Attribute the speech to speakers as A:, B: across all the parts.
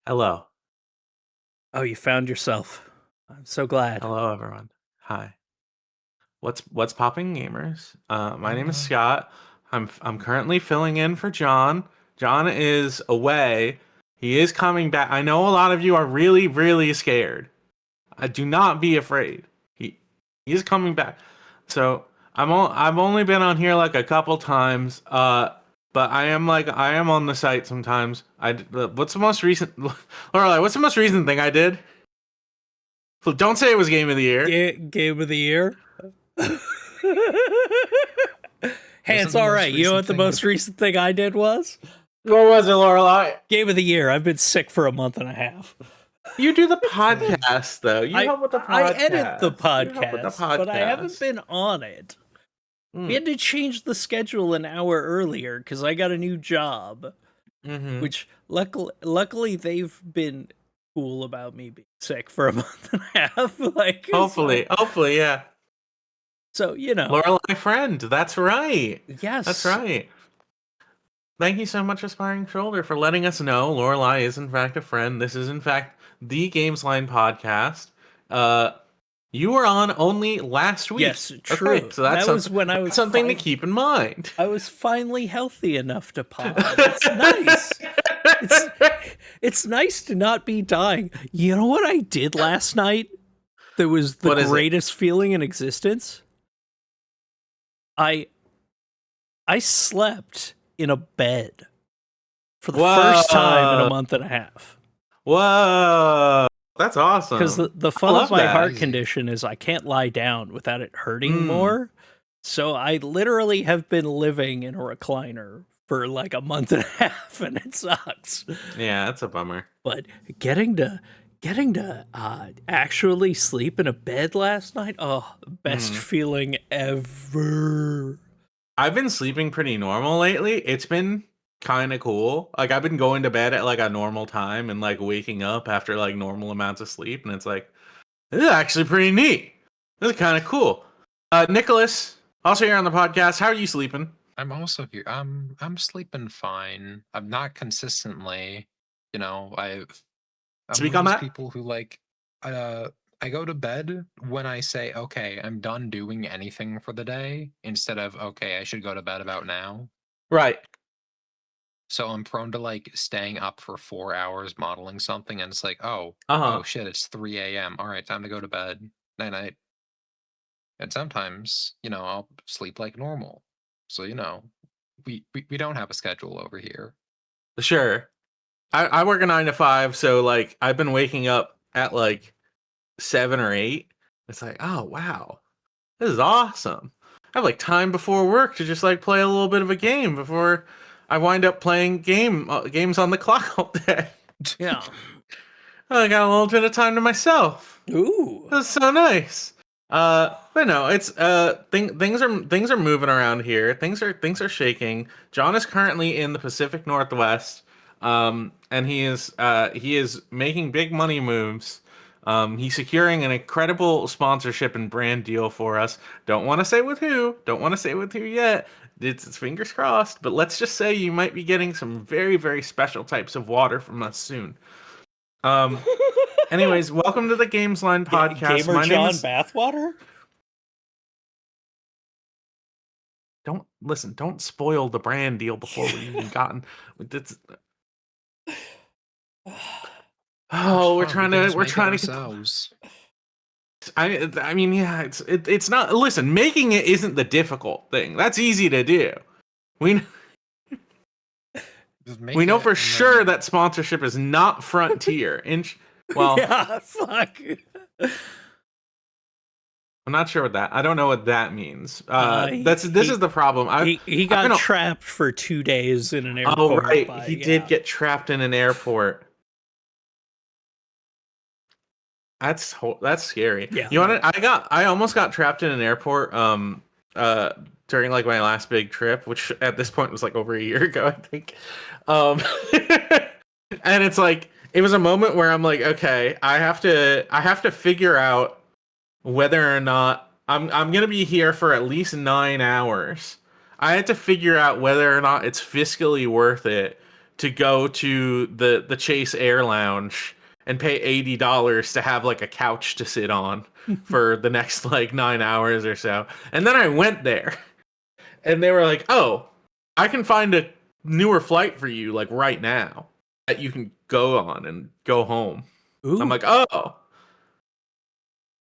A: Hello.
B: Oh, you found yourself. I'm so glad.
A: Hello, everyone. Hi. What's popping, gamers? My name is Scott. I'm currently filling in for John. John is away. He is coming back. I know a lot of you are really, really scared. Do not be afraid. He is coming back. So I've only been on here like a couple times. But I am on the site sometimes. What's the most recent? Lorelai, what's the most recent thing I did? Don't say it was Game of the Year.
B: Game of the Year? Hey, it's all right. You know what the most recent thing I did was?
A: What was it, Lorelai?
B: Game of the Year. I've been sick for a month and a half.
A: You do the podcast, though. You help with the podcast.
B: I edit the podcast, but I haven't been on it. We had to change the schedule an hour earlier because I got a new job, which luckily they've been cool about me being sick for a month and a half. Hopefully,
A: yeah.
B: So, you know.
A: Lorelai friend, that's right.
B: Yes.
A: That's right. Thank you so much, Aspiring Shoulder, for letting us know Lorelai is in fact a friend. This is in fact the Gamesline Podcast. You were on only last week.
B: Yes, true.
A: Okay, so that was when I was something to keep in mind.
B: I was finally healthy enough to pod. It's nice. It's nice to not be dying. You know what I did last night? That was the greatest feeling in existence. I slept in a bed for the first time in a month and a half.
A: Whoa. That's awesome.
B: Because the fun of my heart condition is I can't lie down without it hurting more. So I literally have been living in a recliner for like a month and a half, and it sucks.
A: Yeah, that's a bummer.
B: But getting to actually sleep in a bed last night, best feeling ever.
A: I've been sleeping pretty normal lately. It's been kind of cool. Like, I've been going to bed at like a normal time and like waking up after like normal amounts of sleep, and it's like, this is actually pretty neat. This is kind of cool. Nikolas, also here on the podcast, how are you sleeping?
C: I'm also here. I'm sleeping fine. I'm not consistently, I'm
A: Speak on that.
C: People who I go to bed when I say, okay, I'm done doing anything for the day, instead of, okay, I should go to bed about now.
A: Right.
C: So I'm prone to like staying up for 4 hours modeling something, and it's like, oh shit, it's 3 a.m. All right, time to go to bed. Night. And sometimes, I'll sleep like normal. So, we don't have a schedule over here.
A: Sure. I work a 9 to 5, so like I've been waking up at like 7 or 8. It's like, oh wow, this is awesome. I have like time before work to just like play a little bit of a game before I wind up playing games on the clock all day.
B: Yeah.
A: I got a little bit of time to myself.
B: Ooh,
A: that's so nice. But no, it's things are moving around here. Things are shaking. John is currently in the Pacific Northwest, and he is making big money moves. He's securing an incredible sponsorship and brand deal for us. Don't want to say with who. Don't want to say with who yet. It's fingers crossed. But let's just say you might be getting some very, very special types of water from us soon. Anyways, welcome to the Gamesline Podcast.
B: Gamer
A: My
B: John
A: name is
B: Bathwater.
A: Don't spoil the brand deal before we've even gotten. We're trying to. I mean, yeah, it's not. Listen, making it isn't the difficult thing. That's easy to do. We know for sure that sponsorship is not Frontier. Well,
B: yeah, fuck.
A: I'm not sure what that. I don't know what that means. This is the problem.
B: He got trapped for 2 days in an airport.
A: Oh right, he did get trapped in an airport. That's scary.
B: Yeah.
A: You want to? I almost got trapped in an airport. During like my last big trip, which at this point was like over a year ago, I think. And it's like it was a moment where I'm like, okay, I have to figure out whether or not I'm gonna be here for at least 9 hours. I had to figure out whether or not it's fiscally worth it to go to the Chase Air Lounge and pay $80 to have like a couch to sit on for the next like 9 hours or so. And then I went there and they were like, "Oh, I can find a newer flight for you like right now that you can go on and go home."
B: Ooh.
A: I'm like, "Oh,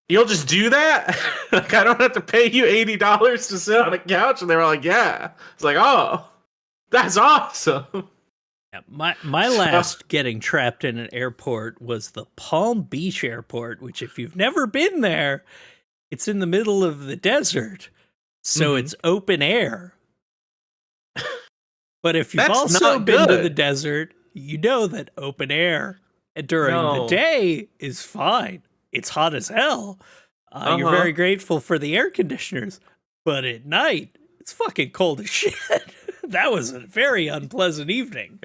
A: you'll just do that? Like, I don't have to pay you $80 to sit on a couch?" And they were like, "Yeah." It's like, "Oh, that's awesome."
B: Yeah, my last getting trapped in an airport was the Palm Beach airport, which if you've never been there, it's in the middle of the desert. So it's open air. But if you've also been to the desert, you know that open air during the day is fine. It's hot as hell. You're very grateful for the air conditioners. But at night, it's fucking cold as shit. That was a very unpleasant evening.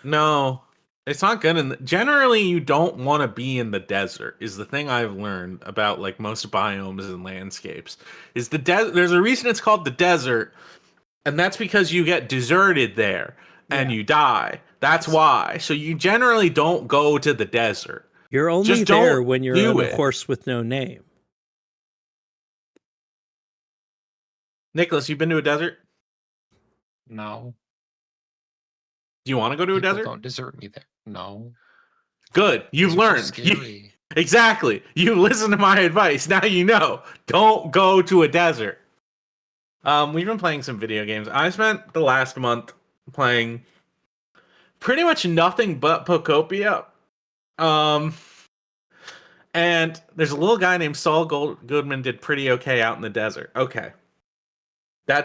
A: No, it's not good. And generally, you don't want to be in the desert. Is the thing I've learned about like most biomes and landscapes. Is the there's a reason it's called the desert, and that's because you get deserted there and you die. That's why. So you generally don't go to the desert.
B: You're only there when you're on a horse with no name.
A: Nicholas, you've been to a desert?
C: No.
A: Do you want to go to a desert?
C: Don't desert me there. No.
A: Good. You've learned.
C: Scary.
A: Exactly. You listen to my advice. Now you know. Don't go to a desert. We've been playing some video games. I spent the last month playing pretty much nothing but Pokopia. And there's a little guy named Saul Goodman did pretty okay out in the desert. Okay. I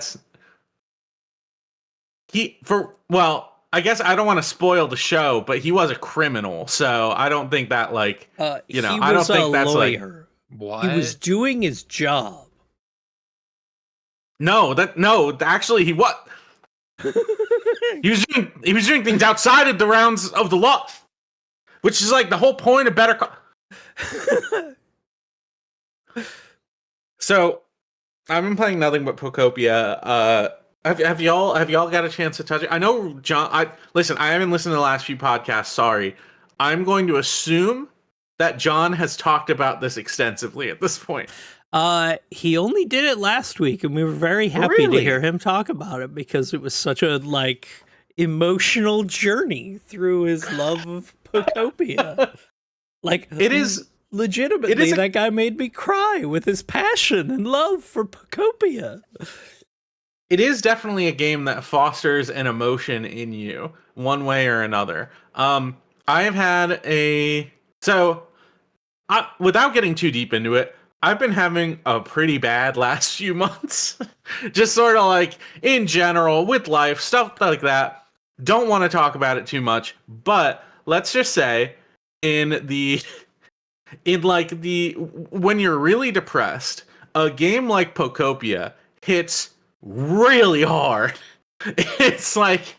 A: guess I don't want to spoil the show, but he was a criminal, so I don't think that I don't think that's
B: lawyer.
C: What?
B: He was doing his job.
A: Actually he was. he was doing things outside of the rounds of the law, which is like the whole point of Better Call. So, I've been playing nothing but Pokopia. Have y'all got a chance to touch it? I know John. I haven't listened to the last few podcasts. Sorry. I'm going to assume that John has talked about this extensively at this point.
B: He only did it last week, and we were very happy to hear him talk about it because it was such a emotional journey through his love of Pokopia.
A: It is
B: legitimately that guy made me cry with his passion and love for Pokopia.
A: It is definitely a game that fosters an emotion in you, one way or another. I have had without getting too deep into it, I've been having a pretty bad last few months. Just sort of like in general with life, stuff like that. Don't want to talk about it too much, but let's just say when you're really depressed, a game like Pokopia hits really hard. It's like,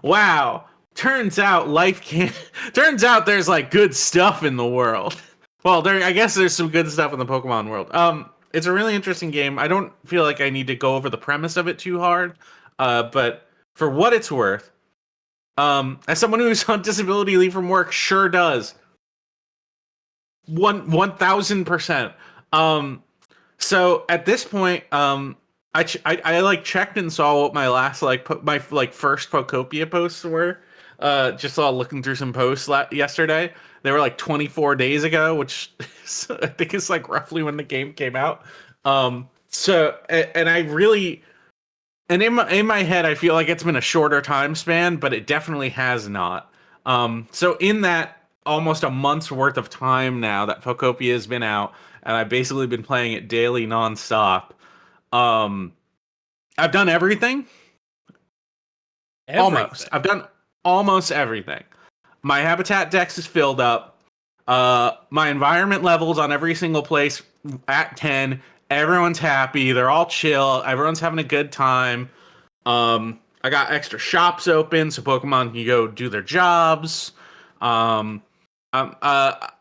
A: wow, turns out there's like good stuff in the world. Well, I guess there's some good stuff in the Pokemon world. It's a really interesting game. I don't feel like I need to go over the premise of it too hard, but for what it's worth, as someone who's on disability leave from work, sure does. 1000%. So at this point, I checked and saw what my last my first Pokopia posts were. Just saw looking through some posts yesterday. They were 24 days ago, which I think is roughly when the game came out. So and I really, and in my head, I feel like it's been a shorter time span, but it definitely has not. So in that almost a month's worth of time now that Pokopia has been out, and I've basically been playing it daily nonstop. I've done everything. Almost. I've done almost everything. My habitat dex is filled up. My environment levels on every single place at 10. Everyone's happy. They're all chill. Everyone's having a good time. I got extra shops open so Pokemon can go do their jobs. There's a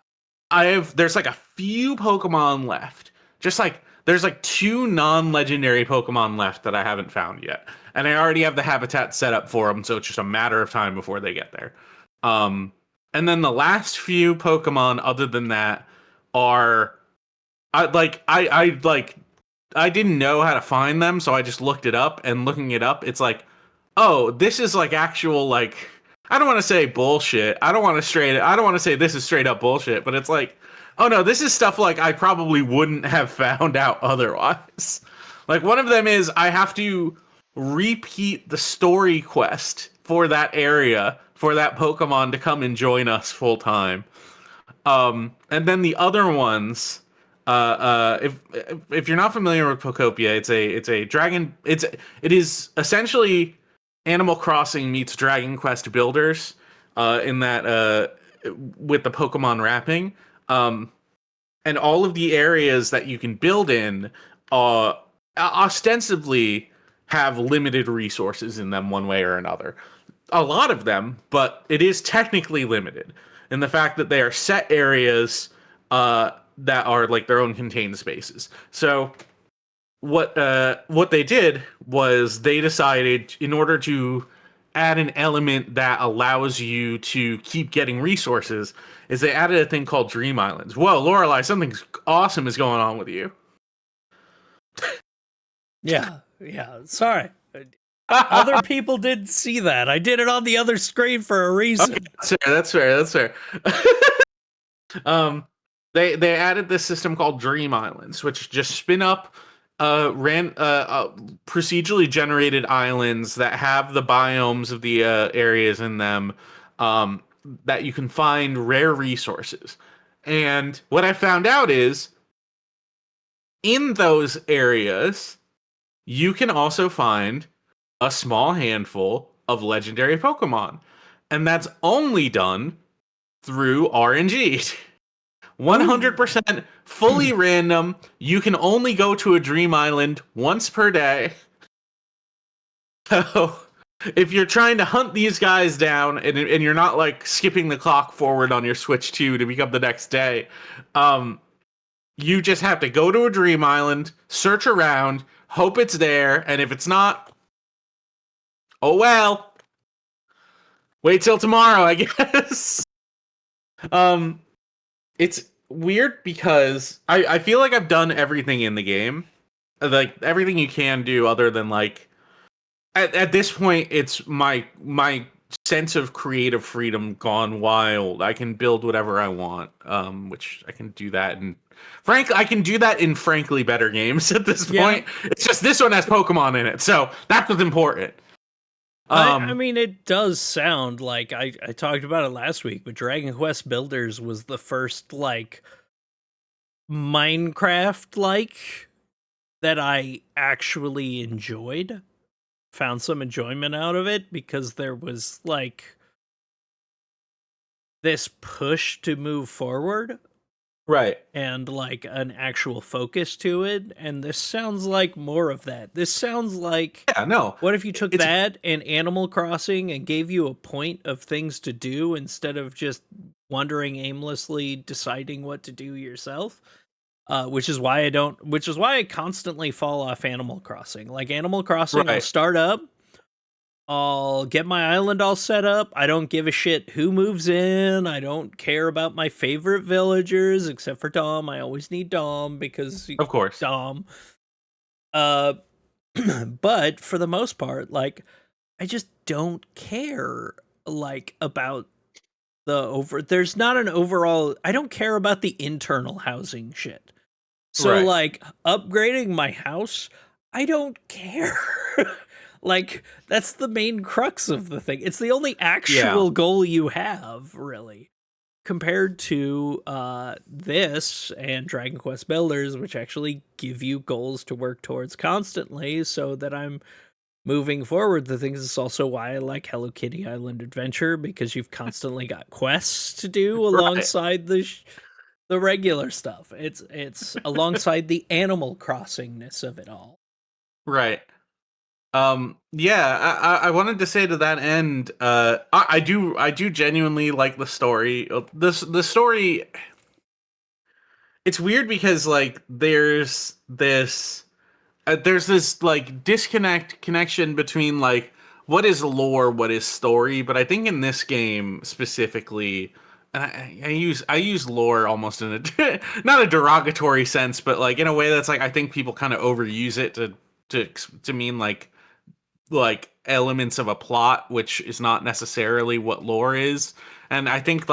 A: few Pokemon left. Just there's like 2 non-legendary Pokemon left that I haven't found yet. And I already have the habitat set up for them, so it's just a matter of time before they get there. And then the last few Pokemon other than that are I didn't know how to find them, so I just looked it up, and looking it up, it's like, oh, this is like actual, like, I don't want to say bullshit. I don't want to say this is straight up bullshit, but it's like, oh no, this is stuff like I probably wouldn't have found out otherwise. Like, one of them is I have to repeat the story quest for that area for that Pokemon to come and join us full time. And then the other ones, if you're not familiar with Pokopia, it is essentially Animal Crossing meets Dragon Quest Builders, in that with the Pokemon wrapping, and all of the areas that you can build in ostensibly have limited resources in them one way or another. A lot of them, but it is technically limited in the fact that they are set areas that are like their own contained spaces. So what they did was they decided, in order to add an element that allows you to keep getting resources, is they added a thing called Dream Islands. Whoa, Lorelai, something awesome is going on with you.
B: Yeah, sorry. Other people didn't see that. I did it on the other screen for a reason.
A: Okay, that's fair. They added this system called Dream Islands, which just spin up procedurally generated islands that have the biomes of the areas in them, that you can find rare resources. And what I found out is, in those areas, you can also find a small handful of legendary Pokemon. And that's only done through RNG. 100% fully random. You can only go to a Dream Island once per day. So if you're trying to hunt these guys down and you're not like skipping the clock forward on your Switch 2 to become the next day, you just have to go to a Dream Island, search around, hope it's there, and if it's not, oh well. Wait till tomorrow, I guess. It's weird because I feel like I've done everything in the game. Like, everything you can do other than, like, at this point, it's my sense of creative freedom gone wild. I can build whatever I want, which I can do that. And frankly, I can do that in frankly better games at this point. It's just this one has Pokemon in it, so that's what's important.
B: I mean, it does sound like, I talked about it last week, but Dragon Quest Builders was the first, like, Minecraft-like that I actually enjoyed. Found some enjoyment out of it, because there was, like, this push to move forward.
A: Right.
B: And, like, an actual focus to it, and this sounds like more of that. This sounds like...
A: Yeah, no.
B: What if you took that and Animal Crossing and gave you a point of things to do instead of just wandering aimlessly, deciding what to do yourself? Which is why I constantly fall off Animal Crossing. Like, Animal Crossing, I'll start up, I'll get my island all set up. I don't give a shit who moves in. I don't care about my favorite villagers, except for Dom. I always need Dom because,
A: of course,
B: Dom. But for the most part, like, I just don't care, like, about there's not an overall, I don't care about the internal housing shit. So, like, upgrading my house, I don't care. Like, that's the main crux of the thing. It's the only actual goal you have, really. Compared to this and Dragon Quest Builders, which actually give you goals to work towards constantly so that I'm moving forward the things. It's also why I like Hello Kitty Island Adventure, because you've constantly got quests to do alongside the regular stuff. It's alongside the Animal Crossingness of it all.
A: Right. I wanted to say to that end, I do genuinely like the story. The story, it's weird because like there's this like connection between like what is lore, what is story, but I think in this game specifically, and I use lore almost in a not a derogatory sense, but like in a way that's like I think people kind of overuse it to mean like elements of a plot, which is not necessarily what lore is. And I think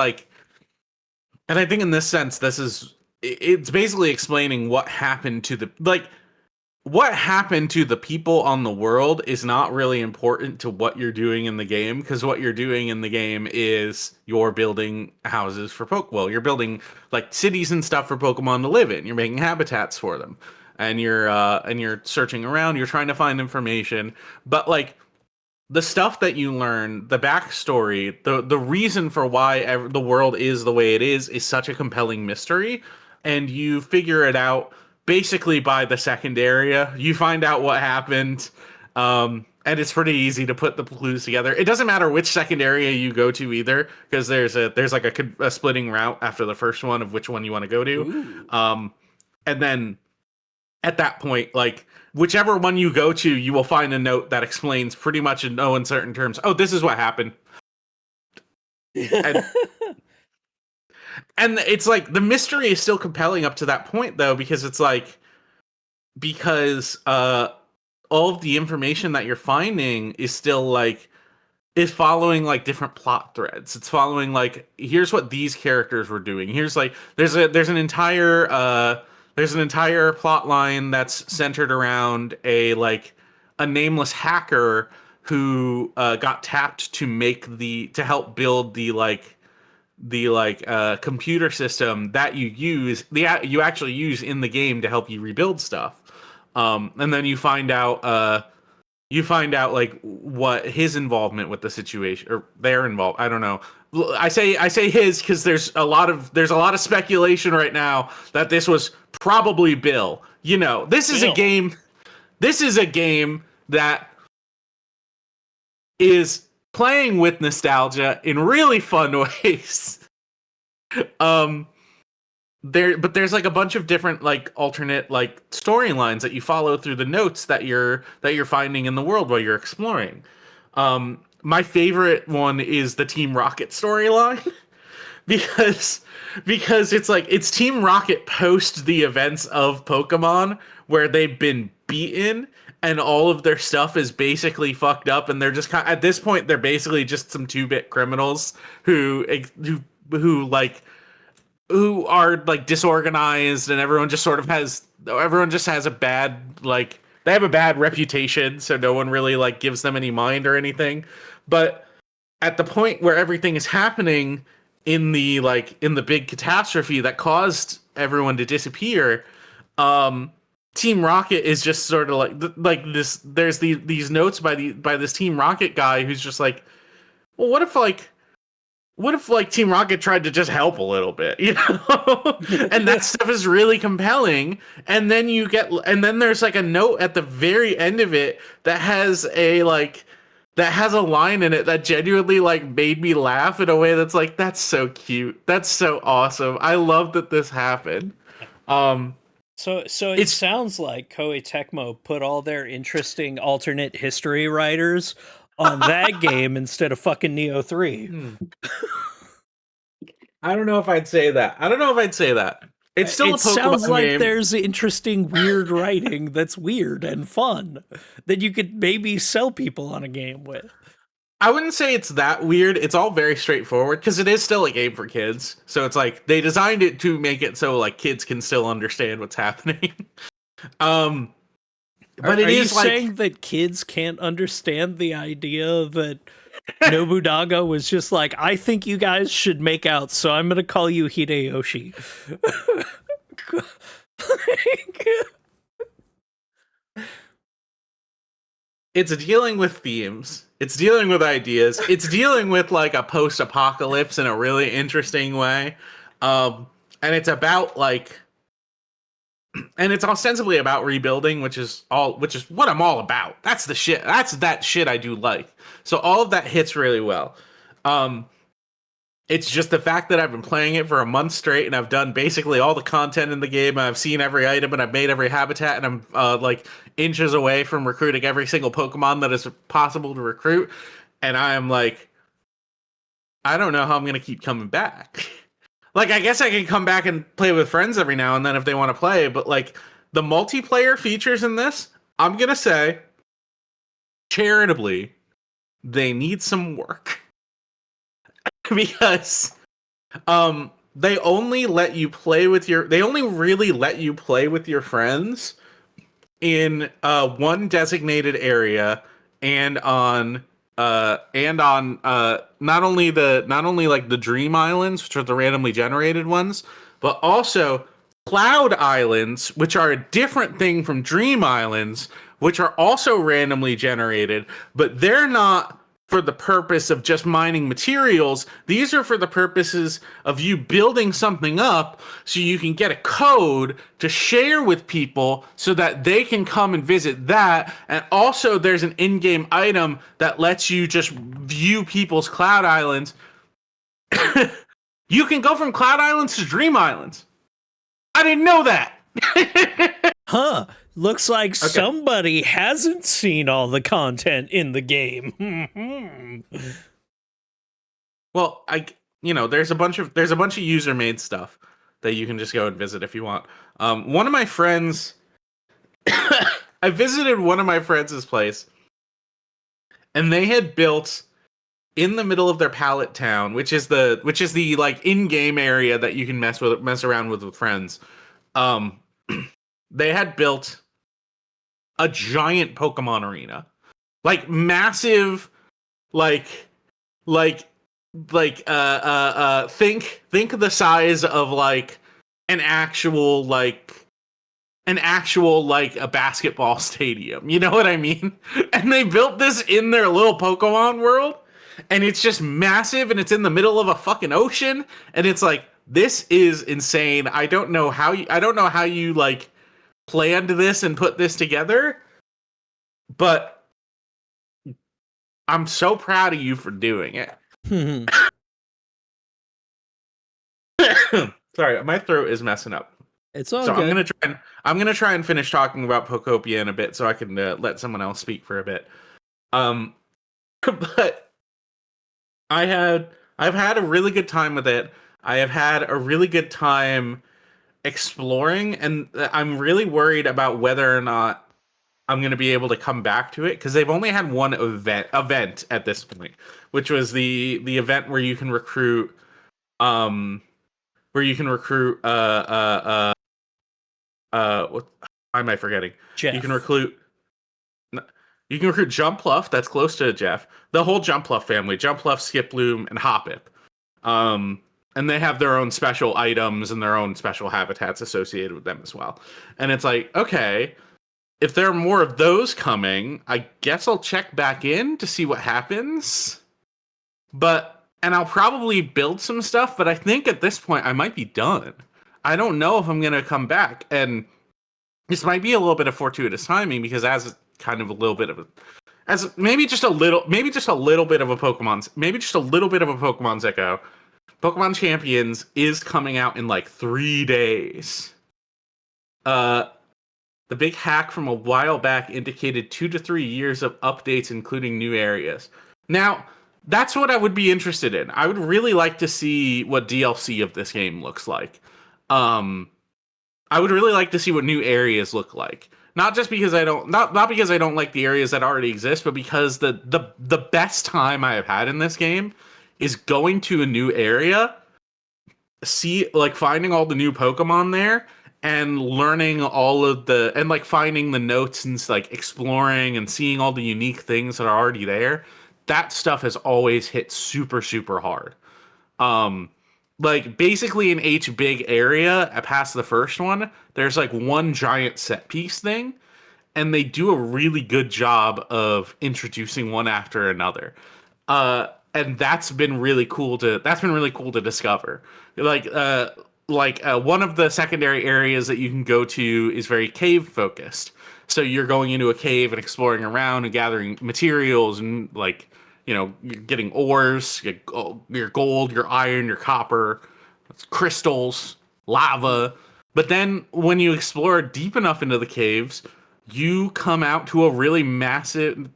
A: in this sense, it's basically explaining what happened to the people on the world is not really important to what you're doing in the game, because what you're doing in the game is you're building houses for you're building like cities and stuff for Pokemon to live in. You're making habitats for them, and you're searching around. You're trying to find information, but like the stuff that you learn, the backstory, the reason for why the world is the way it is such a compelling mystery, and you figure it out basically by the second area. You find out what happened, and it's pretty easy to put the clues together. It doesn't matter which second area you go to either, because there's like a splitting route after the first one of which one you want to go to. And then at that point, like whichever one you go to, you will find a note that explains pretty much in no uncertain terms, oh, this is what happened. And it's like the mystery is still compelling up to that point, though, because it's like all of the information that you're finding is still like is following like different plot threads. It's following like, here's what these characters were doing. Here's like there's an entire plot line that's centered around a nameless hacker who got tapped to help build the computer system that you actually use in the game to help you rebuild stuff. And then you find out like what his involvement with the situation, or their involved. I don't know. I say his because there's a lot of speculation right now that this was probably Bill. You know, this is a game that is playing with nostalgia in really fun ways. There's like a bunch of different like alternate like storylines that you follow through the notes that you're finding in the world while you're exploring. My favorite one is the Team Rocket storyline because it's Team Rocket post the events of Pokemon where they've been beaten and all of their stuff is basically fucked up, and they're just at this point they're basically just some 2-bit criminals who are like disorganized, and everyone just has a bad they have a bad reputation, so no one really like gives them any mind or anything. But at the point where everything is happening in the big catastrophe that caused everyone to disappear, Team Rocket is just sort of like this. There's these notes by this Team Rocket guy who's just like, well, what if Team Rocket tried to just help a little bit, you know? And that stuff is really compelling. And then there's like a note at the very end of it that has a line in it that genuinely like made me laugh in a way that's like, that's so cute. That's so awesome. I love that this happened.
B: So it sounds like Koei Tecmo put all their interesting alternate history writers on that game instead of fucking Neo 3.
A: I don't know if I'd say that. It's still a Pokemon game. It sounds like
B: there's interesting, weird writing that's weird and fun that you could maybe sell people on a game with.
A: I wouldn't say it's that weird. It's all very straightforward because it is still a game for kids. So it's like they designed it to make it so like kids can still understand what's happening. But
B: are you saying that kids can't understand the idea that Nobunaga was just like, I think you guys should make out, so I'm gonna call you Hideyoshi?
A: It's dealing with themes. It's dealing with ideas. It's dealing with like a post-apocalypse in a really interesting way. And it's about and it's ostensibly about rebuilding, which is what I'm all about. That's the shit. That's that shit I do like. So all of that hits really well. It's just the fact that I've been playing it for a month straight and I've done basically all the content in the game. I've seen every item and I've made every habitat, and I'm like inches away from recruiting every single Pokemon that is possible to recruit. And I am like, I don't know how I'm going to keep coming back. Like, I guess I can come back and play with friends every now and then if they want to play. But like the multiplayer features in this, I'm going to say charitably, they need some work. Because they only let you play with they only really let you play with your friends in one designated area and on not only like the Dream Islands, which are the randomly generated ones, but also Cloud Islands, which are a different thing from Dream Islands, which are also randomly generated, but they're not for the purpose of just mining materials. These are for the purposes of you building something up so you can get a code to share with people so that they can come and visit that. And also there's an in-game item that lets you just view people's Cloud Islands. You can go from Cloud Islands to Dream Islands. I didn't know that.
B: Huh. Looks like somebody hasn't seen all the content in the game.
A: Well, there's a bunch of user-made stuff that you can just go and visit if you want. One of my friends, I visited one of my friends' place, and they had built in the middle of their pallet town, which is the like in-game area that you can mess around with friends. They had built a giant Pokemon arena, like massive, think the size of like an actual a basketball stadium. You know what I mean? And they built this in their little Pokemon world, and it's just massive, and it's in the middle of a fucking ocean, and it's like, this is insane. I don't know how you like planned this and put this together, but I'm so proud of you for doing it. Sorry, my throat is messing up.
B: It's all good.
A: I'm gonna try and finish talking about Pokopia in a bit so I can let someone else speak for a bit. But I've had a really good time with it. I have had a really good time exploring, and I'm really worried about whether or not I'm going to be able to come back to it, because they've only had one event at this point, which was the event where you can recruit what am I forgetting?
B: Jeff.
A: You can recruit Jumpluff, that's close to Jeff. The whole Jumpluff family, Jumpluff, Skiploom, and Hoppip. And they have their own special items and their own special habitats associated with them as well. And it's like, okay, if there are more of those coming, I guess I'll check back in to see what happens. And I'll probably build some stuff, but I think at this point I might be done. I don't know if I'm going to come back. And this might be a little bit of fortuitous timing, because maybe just a little bit of a Pokemon Echo. Pokemon Champions is coming out in like 3 days. The big hack from a while back indicated 2 to 3 years of updates, including new areas. Now, that's what I would be interested in. I would really like to see what DLC of this game looks like. I would really like to see what new areas look like. Not just because I don't like the areas that already exist, but because the best time I have had in this game is going to a new area, finding all the new Pokemon there, and learning finding the notes and exploring and seeing all the unique things that are already there. That stuff has always hit super, super hard. Basically in each big area past the first one, there's one giant set piece thing, and they do a really good job of introducing one after another. And that's been really cool to discover. One of the secondary areas that you can go to is very cave focused. So you're going into a cave and exploring around and gathering materials and you're getting ores, your gold, your iron, your copper, crystals, lava. But then when you explore deep enough into the caves, you come out to a really massive,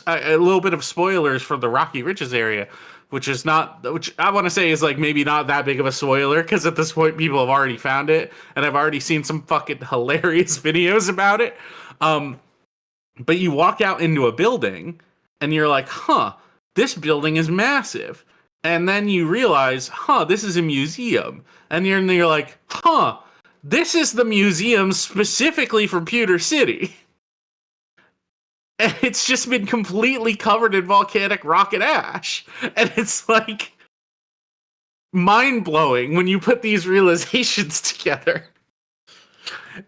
A: a little bit of spoilers for the Rocky Ridges area, which I want to say is like maybe not that big of a spoiler, because at this point people have already found it, and I've already seen some fucking hilarious videos about it. But you walk out into a building, and you're like, this building is massive. And then you realize, this is a museum. And you're like, this is the museum specifically for Pewter City. And it's just been completely covered in volcanic rock and ash. And it's like mind-blowing when you put these realizations together.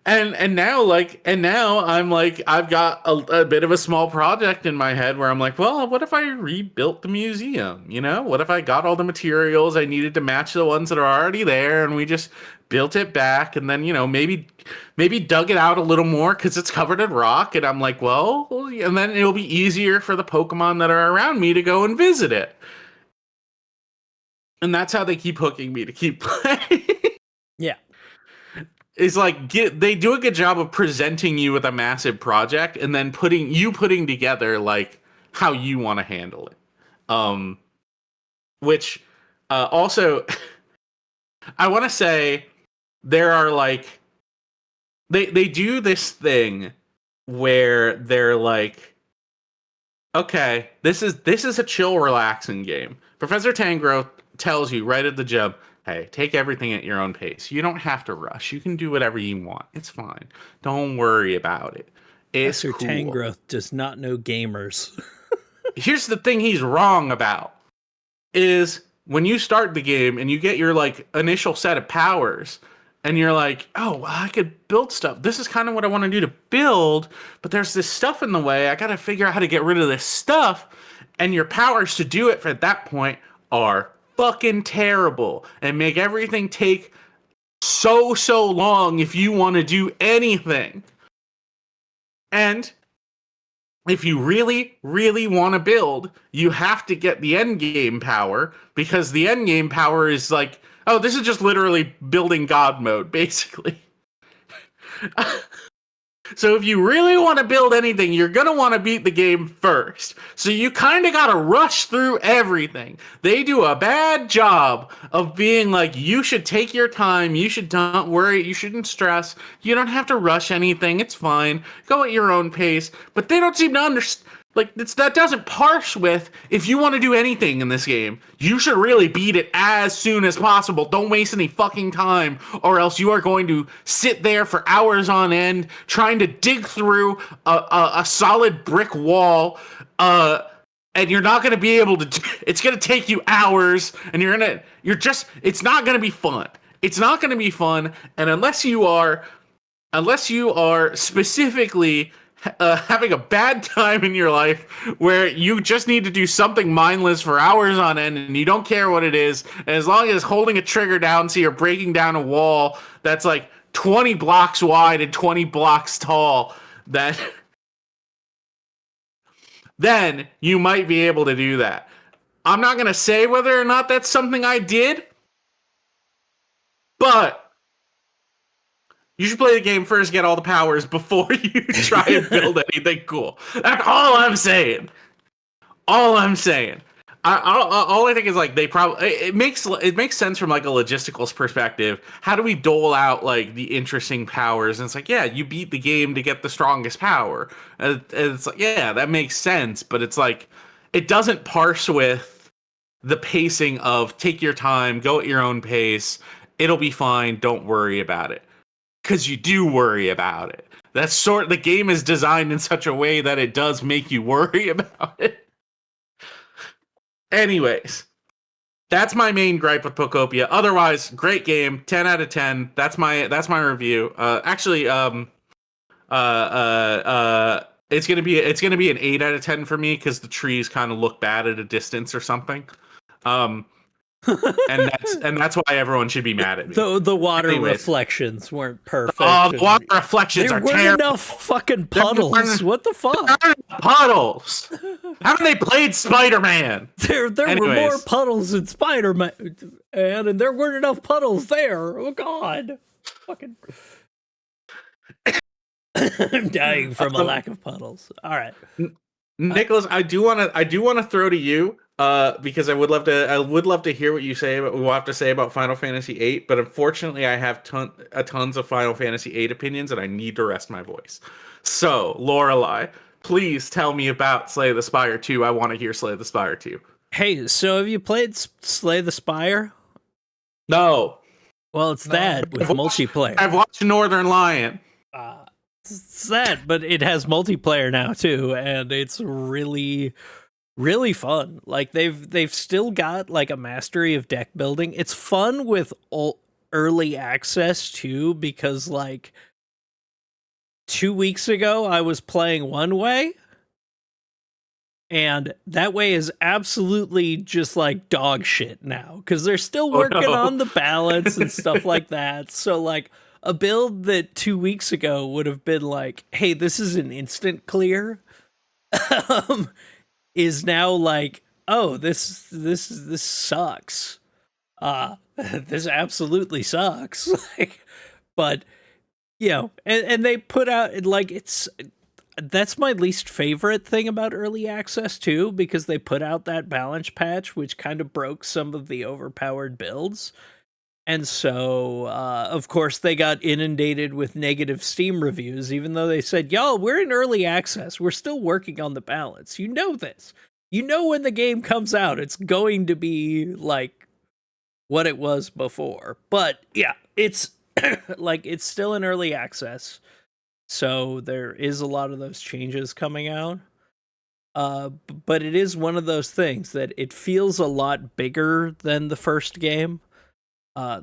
A: And now I'm like, I've got a bit of a small project in my head where I'm like, well, what if I rebuilt the museum? What if I got all the materials I needed to match the ones that are already there, and we just built it back, and then maybe dug it out a little more because it's covered in rock, and I'm like, well, and then it'll be easier for the Pokemon that are around me to go and visit it. And that's how they keep hooking me to keep playing.
B: Yeah.
A: It's like they do a good job of presenting you with a massive project and then putting together like how you want to handle it. Which also I want to say there are like they do this thing where they're like, okay, this is a chill, relaxing game. Professor Tangrowth tells you right at the jump, hey, take everything at your own pace. You don't have to rush. You can do whatever you want. It's fine. Don't worry about it. It's
B: Professor Tangrowth does not know gamers.
A: Here's the thing he's wrong about. Is when you start the game and you get your like initial set of powers and you're like, oh, well, I could build stuff. This is kind of what I want to do to build, but there's this stuff in the way. I got to figure out how to get rid of this stuff. And your powers to do it at that point are fucking terrible and make everything take so long if you want to do anything. And if you really want to build, you have to get the end game power, because the end game power is like, oh, this is just literally building God mode, basically. So if you really want to build anything, you're going to want to beat the game first. So you kind of got to rush through everything. They do a bad job of being like, you should take your time. You should not worry. You shouldn't stress. You don't have to rush anything. It's fine. Go at your own pace. But they don't seem to understand. Like, that doesn't parse with, if you want to do anything in this game, you should really beat it as soon as possible. Don't waste any fucking time, or else you are going to sit there for hours on end trying to dig through a solid brick wall, and you're not going to be able to. It's going to take you hours, and it's not going to be fun. It's not going to be fun, and unless you are specifically having a bad time in your life where you just need to do something mindless for hours on end and you don't care what it is, and as long as holding a trigger down so you're breaking down a wall that's like 20 blocks wide and 20 blocks tall, then you might be able to do that. I'm not going to say whether or not that's something I did, but you should play the game first, get all the powers before you try and build anything cool. That's all I'm saying. All I'm saying. All I think is like it makes sense from like a logistical perspective. How do we dole out like the interesting powers? And it's like, yeah, you beat the game to get the strongest power. And it's like, yeah, that makes sense. But it's like, it doesn't parse with the pacing of take your time, go at your own pace. It'll be fine. Don't worry about it. Because you do worry about it. The game is designed in such a way that it does make you worry about it. Anyways, that's my main gripe with Pokopia. Otherwise, great game, 10 out of 10. That's my review. Actually, it's gonna be an 8 out of 10 for me because the trees kind of look bad at a distance or something. and that's why everyone should be mad at me.
B: The water reflections weren't perfect.
A: Oh, the water reflections are terrible.
B: There weren't enough fucking puddles. What the fuck?
A: Puddles. Haven't they played Spider-Man?
B: There were more puddles in Spider-Man, and there weren't enough puddles there. Oh God, fucking. I'm dying from a lack of puddles. All right,
A: Nikolas, I do want to throw to you because I would love to hear what you have to say about Final Fantasy VIII, but unfortunately I have tons of Final Fantasy VIII opinions and I need to rest my voice. So, Lorelai, please tell me about Slay the Spire 2. I want to hear Slay the Spire 2.
B: Hey, so have you played Slay the Spire?
A: No.
B: Well, it's that with multiplayer.
A: I've watched Northern Lion.
B: It's that, but it has multiplayer now too, and it's really, really fun. Like they've still got like a mastery of deck building. It's fun with early access too, because like 2 weeks ago I was playing one way, and that way is absolutely just like dog shit now, because they're still working on the balance and stuff like that. So like a build that 2 weeks ago would have been like, hey, this is an instant clear, is now like, oh, this sucks. This absolutely sucks. Like, but you know, and they put out like that's my least favorite thing about early access too, because they put out that balance patch which kind of broke some of the overpowered builds. And so, of course, they got inundated with negative Steam reviews, even though they said, y'all, we're in early access. We're still working on the balance. You know this. You know when the game comes out, it's going to be like what it was before. But yeah, it's like it's still in early access. So there is a lot of those changes coming out. But it is one of those things that it feels a lot bigger than the first game.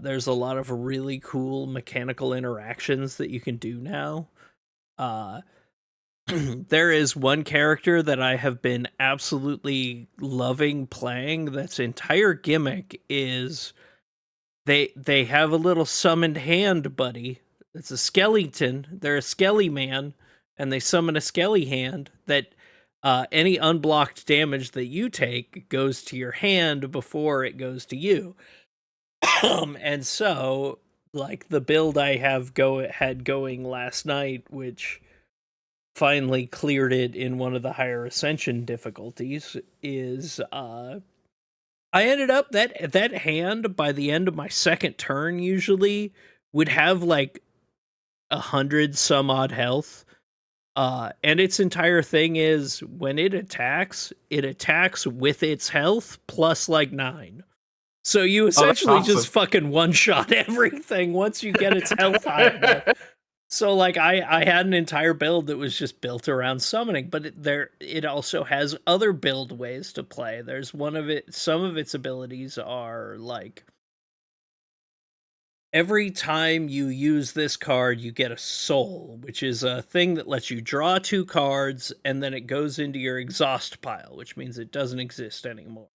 B: There's a lot of really cool mechanical interactions that you can do now. There is one character that I have been absolutely loving playing. That's entire gimmick is they have a little summoned hand buddy. It's a skeleton. They're a skelly man, and they summon a skelly hand that any unblocked damage that you take goes to your hand before it goes to you. And so, like, the build I had going last night, which finally cleared it in one of the higher ascension difficulties, is I ended up that hand by the end of my second turn usually would have like 100 some odd health. And its entire thing is when it attacks with its health plus like 9. So you essentially just fucking one-shot everything once you get its health high enough. So like I had an entire build that was just built around summoning, but it also has other build ways to play. There's some of its abilities are like every time you use this card, you get a soul, which is a thing that lets you draw 2 cards, and then it goes into your exhaust pile, which means it doesn't exist anymore.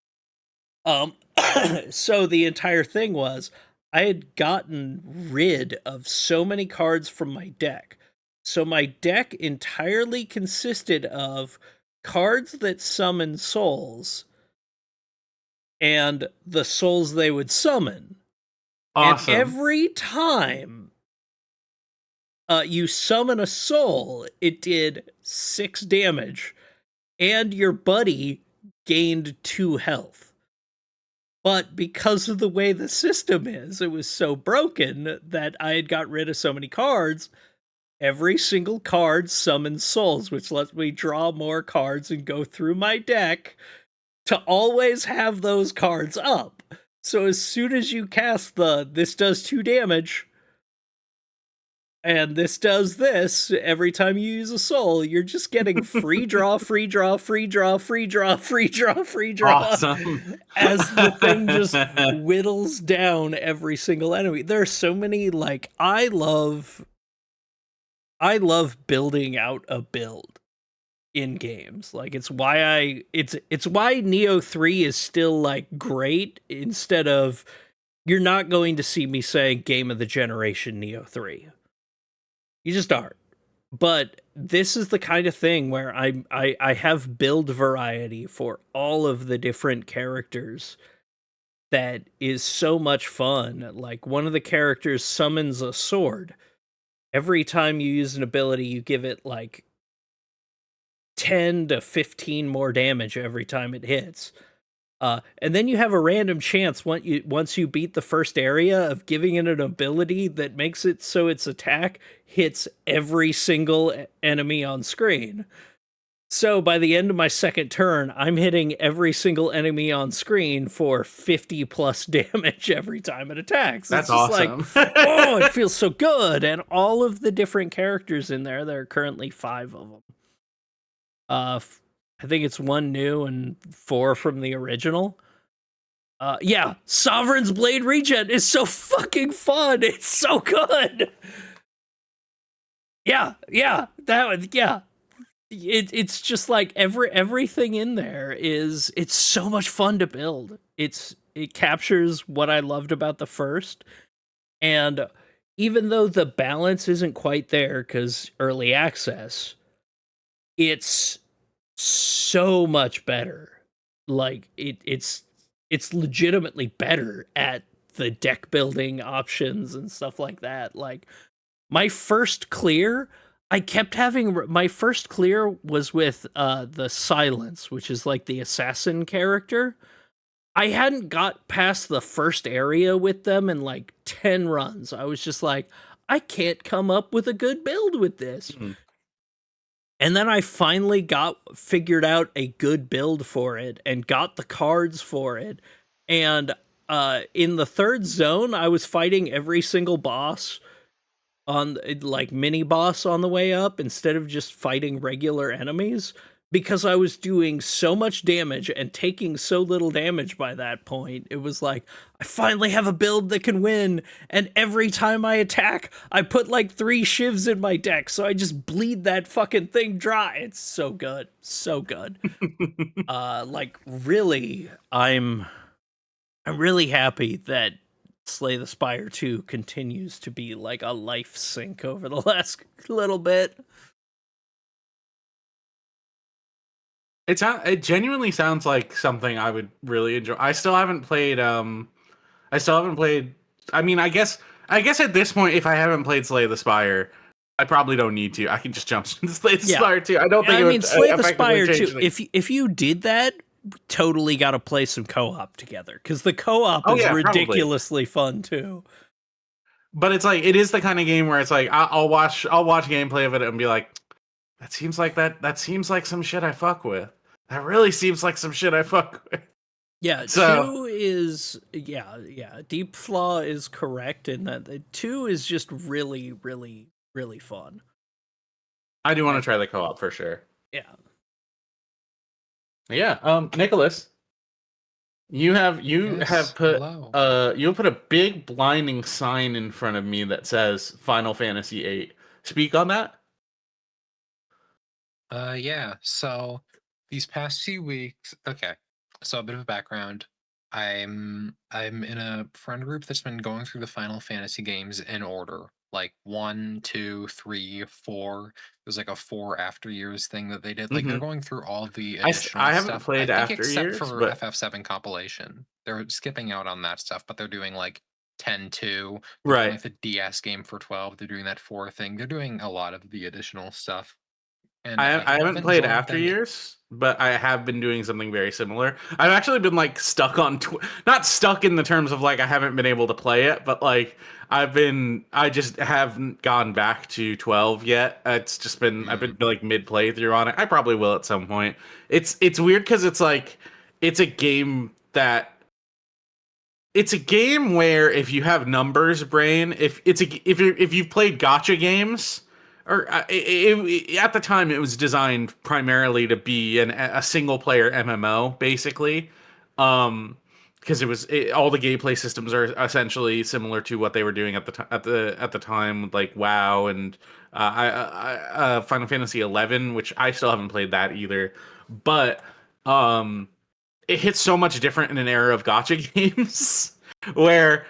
B: So the entire thing was, I had gotten rid of so many cards from my deck. So my deck entirely consisted of cards that summon souls, and the souls they would summon.
A: Awesome.
B: And every time you summon a soul, it did 6 damage, and your buddy gained 2 health. But because of the way the system is, it was so broken that I had got rid of so many cards. Every single card summons souls, which lets me draw more cards and go through my deck to always have those cards up. So as soon as you cast this does 2 damage, and this does this, every time you use a soul, you're just getting free draw, free draw, free draw, free draw, free draw, free draw.
A: Awesome.
B: As the thing just whittles down every single enemy. There are so many, like, I love building out a build. in games. Like it's why Nioh 3 is still like great instead of, you're not going to see me saying game of the generation Nioh 3. You just aren't. But this is the kind of thing where I have build variety for all of the different characters that is so much fun. Like one of the characters summons a sword. Every time you use an ability, you give it like 10 to 15 more damage every time it hits. And then you have a random chance once you beat the first area of giving it an ability that makes it so its attack hits every single enemy on screen. So by the end of my second turn, I'm hitting every single enemy on screen for 50 plus damage every time it attacks.
A: That's awesome.
B: Like, oh, it feels so good. And all of the different characters in there are currently 5 of them. I think it's 1 new and 4 from the original. Yeah, Sovereign's Blade Regen is so fucking fun. It's so good. Yeah, that one, yeah. It's just like everything in there it's so much fun to build. It captures what I loved about the first, and even though the balance isn't quite there because early access, it's so much better. Like it's legitimately better at the deck building options and stuff like that. Like my first clear was with the Silence, which is like the assassin character. I hadn't got past the first area with them in like 10 runs. I was just like, I can't come up with a good build with this. Mm-hmm. And then I finally figured out a good build for it and got the cards for it. And in the third zone, I was fighting every single boss on like mini boss on the way up instead of just fighting regular enemies, because I was doing so much damage and taking so little damage by that point. It was like, I finally have a build that can win, and every time I attack, I put like 3 shivs in my deck, so I just bleed that fucking thing dry. It's so good. So good. Like really, I'm really happy that Slay the Spire 2 continues to be like a life sink over the last little bit.
A: It genuinely sounds like something I would really enjoy. I still haven't played. I mean, I guess at this point, if I haven't played Slay the Spire, I probably don't need to. I can just jump to Slay the Spire 2. I don't think. I mean,
B: Slay the Spire 2. If you did that, totally got to play some co-op together, because the co-op is ridiculously fun too.
A: But it's like, it is the kind of game where it's like I'll watch gameplay of it and be like, that seems like some shit I fuck with. That really seems like some shit I fuck with.
B: Yeah, so, 2 is Deep Flaw is correct in that the 2 is just really, really, really fun.
A: I do want to try the co-op for sure.
B: Yeah.
A: Yeah, Nikolas, you have put a big blinding sign in front of me that says Final Fantasy VIII. Speak on that.
C: Yeah. So these past few weeks, okay. So a bit of a background. I'm in a friend group that's been going through the Final Fantasy games in order, like 1, 2, 3, 4. There's like a 4 After Years thing that they did. Like they're going through all the additional
A: I haven't
C: stuff.
A: played After
C: except
A: Years,
C: for
A: but
C: FF7 compilation. They're skipping out on that stuff, but they're doing like 10-2.
A: Right.
C: Like the DS game for 12. They're doing that 4 thing. They're doing a lot of the additional stuff. And
A: I haven't played After Years, but I have been doing something very similar. I've actually been like stuck on, not stuck in the terms of like I haven't been able to play it, but like I just haven't gone back to 12 yet. It's just been, I've been like mid playthrough on it. I probably will at some point. It's weird because it's like, it's a game where if you have numbers brain, if you've played gacha games, or at the time it was designed primarily to be a single player MMO basically, because all the gameplay systems are essentially similar to what they were doing at the time, like WoW and Final Fantasy 11, which I still haven't played that either. But it hits so much different in an era of gacha games where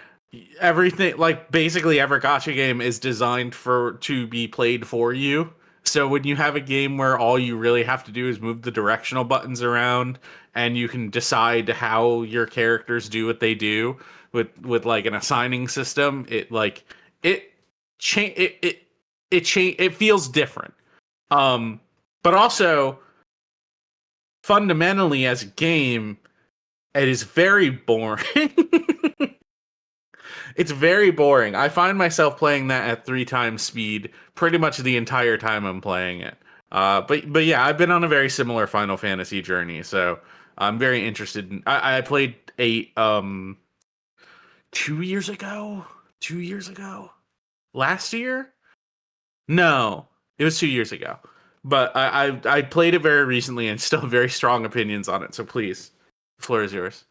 A: everything, like basically every gacha game is designed to be played for you. So when you have a game where all you really have to do is move the directional buttons around and you can decide how your characters do what they do with like an assigning system, it feels different. But also fundamentally as a game, it is very boring. It's very boring. I find myself playing that at 3 times speed pretty much the entire time I'm playing it. But yeah, I've been on a very similar Final Fantasy journey, so I'm very interested in. I played 8 2 years ago. 2 years ago. Last year? No, it was 2 years ago. But I played it very recently and still have very strong opinions on it. So please, the floor is yours.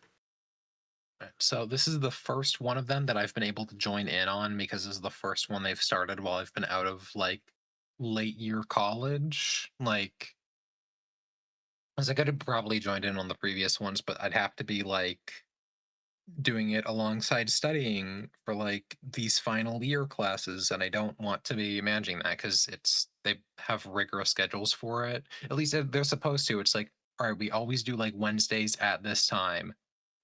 C: So this is the first one of them that I've been able to join in on because this is the first one they've started while I've been out of like late year college. Like, as I could have probably joined in on the previous ones, but I'd have to be like doing it alongside studying for like these final year classes, and I don't want to be managing that because they have rigorous schedules for it. At least they're supposed to. It's like, all right, we always do like Wednesdays at this time.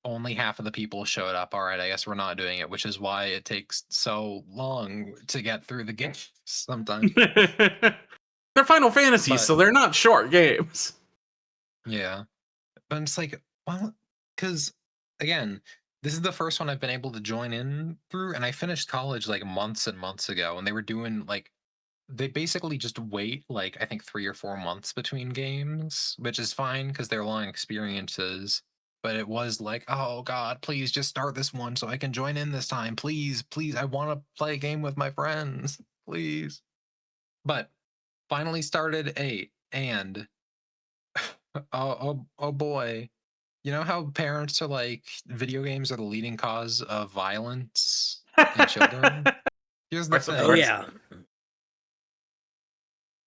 C: Only half of the people showed up. All right, I guess we're not doing it, which is why it takes so long to get through the games sometimes.
A: They're Final Fantasies, so they're not short games.
C: Yeah. But it's like, well, because again, this is the first one I've been able to join in through, and I finished college like months and months ago, and they were doing like, they basically just wait like I think 3 or 4 months between games, which is fine because they're long experiences. But it was like, oh God, please just start this one so I can join in this time. Please, please, I want to play a game with my friends. Please. But finally started 8, and oh boy. You know how parents are like, video games are the leading cause of violence in children? Here's the thing.
B: Oh, yeah.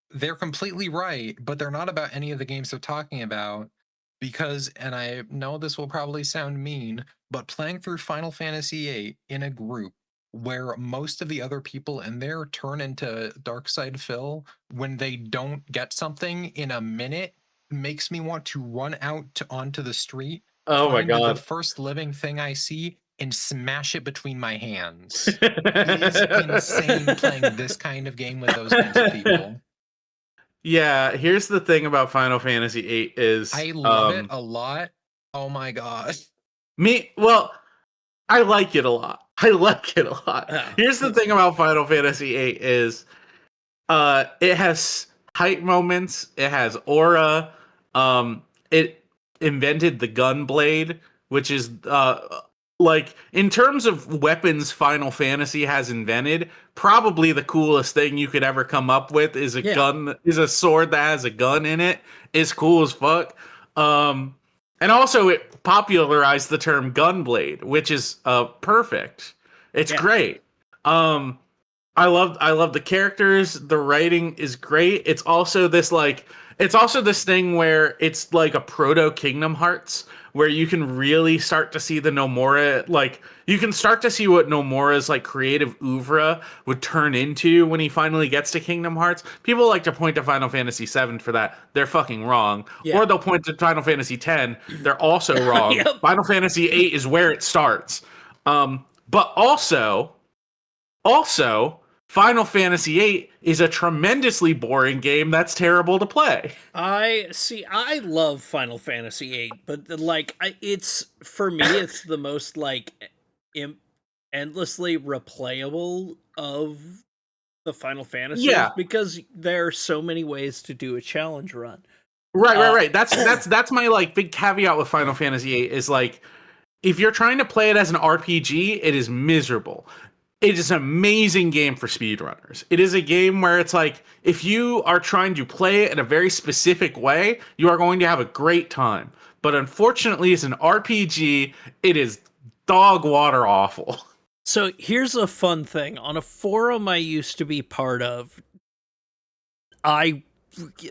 C: They're completely right, but they're not about any of the games they're talking about. Because, and I know this will probably sound mean, but playing through Final Fantasy VIII in a group where most of the other people in there turn into Darkside Phil when they don't get something in a minute makes me want to run out onto the street,
A: find
C: the first living thing I see, and smash it between my hands. It is insane playing this kind of game with those kinds of people.
A: Yeah, here's the thing about Final Fantasy VIII is
C: I love it a lot. Oh my god.
A: I like it a lot. Here's the thing about Final Fantasy VIII is it has hype moments, it has aura, it invented the gunblade, which is like, in terms of weapons Final Fantasy has invented, probably the coolest thing you could ever come up with is a sword that has a gun in it. Is cool as fuck. And also it popularized the term gunblade, which is perfect. It's great. I love the characters, the writing is great. It's also this thing where it's like a proto Kingdom Hearts, where you can really start to see the Nomura, like, you can start to see what Nomura's like creative oeuvre would turn into when he finally gets to Kingdom Hearts. People like to point to Final Fantasy VII for that. They're fucking wrong. Yeah. Or they'll point to Final Fantasy X. They're also wrong. Yep. Final Fantasy VIII is where it starts. But also, Final Fantasy VIII is a tremendously boring game that's terrible to play.
B: I love Final Fantasy VIII, but like, it's, for me, it's the most like endlessly replayable of the Final Fantasies, because there are so many ways to do a challenge run.
A: Right. That's my like big caveat with Final Fantasy VIII is like, if you're trying to play it as an RPG, it is miserable. it is an amazing game for speedrunners. It is a game where it's like, if you are trying to play it in a very specific way, you are going to have a great time. But unfortunately, as an RPG, it is dog water awful.
B: So here's a fun thing. On a forum I used to be part of,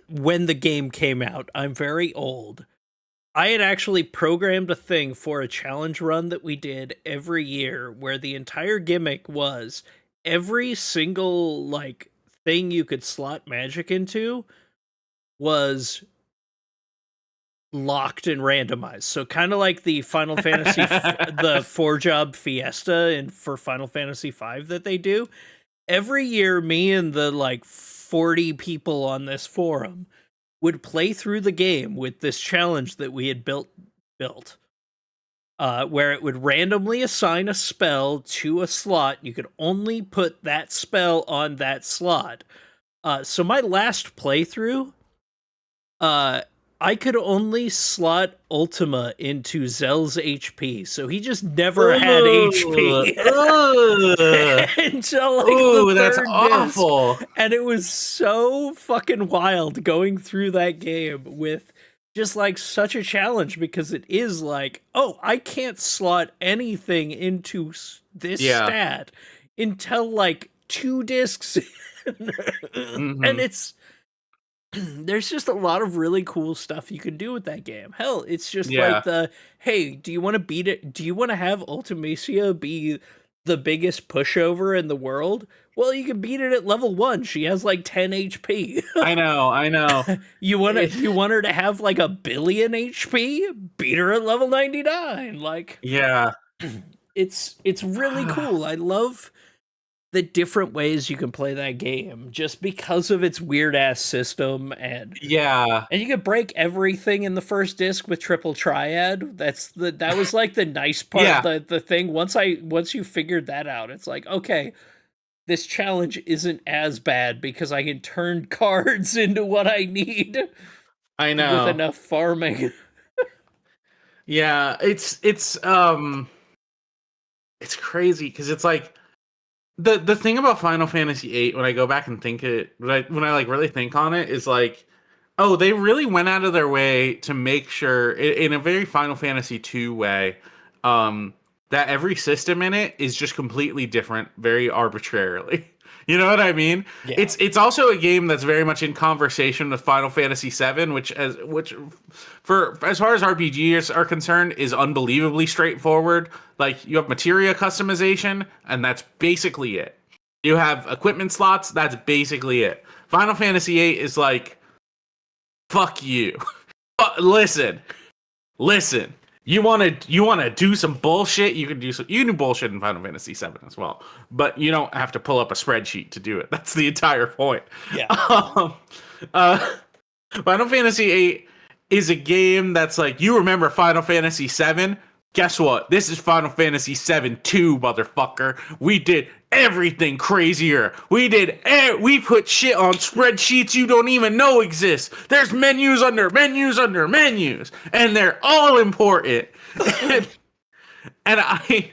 B: when the game came out, I'm very old. I had actually programmed a thing for a challenge run that we did every year where the entire gimmick was every single like thing you could slot magic into was locked and randomized. So kind of like the Final Fantasy the 4-job fiesta for Final Fantasy V that they do. Every year me and the like 40 people on this forum would play through the game with this challenge that we had built, where it would randomly assign a spell to a slot. You could only put that spell on that slot. So my last playthrough, I could only slot Ultima into Zell's HP, so he just never had HP until like the
A: that's
B: third
A: awful.
B: disc. And it was so fucking wild going through that game with just like such a challenge, because it is like, oh, I can't slot anything into this stat until like 2 discs in. And it's there's just a lot of really cool stuff you can do with that game. Hell, it's just like hey, do you want to beat it? Do you want to have Ultimacia be the biggest pushover in the world? Well, you can beat it at level 1. She has like 10 HP.
A: I know.
B: You want her to have like 1 billion HP? Beat her at level 99. Like,
A: yeah,
B: it's really cool. I love the different ways you can play that game just because of its weird ass system. And you can break everything in the first disc with triple triad. That was like the nice part. The thing once you figured that out, it's like, okay, this challenge isn't as bad because I can turn cards into what I need.
A: I know,
B: with enough farming.
A: Yeah, it's crazy because it's like the thing about Final Fantasy VIII, when I go back and think it, when I like really think on it, is like, oh, they really went out of their way to make sure in a very Final Fantasy II way, that every system in it is just completely different, very arbitrarily. You know what I mean? Yeah. It's also a game that's very much in conversation with Final Fantasy VII, which for as far as RPGs are concerned, is unbelievably straightforward. Like, you have materia customization, and that's basically it. You have equipment slots, that's basically it. Final Fantasy VIII is like, fuck you. Listen. You want to do some bullshit? You can do bullshit in Final Fantasy VII as well, but you don't have to pull up a spreadsheet to do it. That's the entire point. Yeah. Final Fantasy VIII is a game that's like, you remember Final Fantasy VII? Guess what? This is Final Fantasy VII 2, motherfucker. We did everything crazier. We put shit on spreadsheets you don't even know exist. There's menus under menus under menus, and they're all important. and I,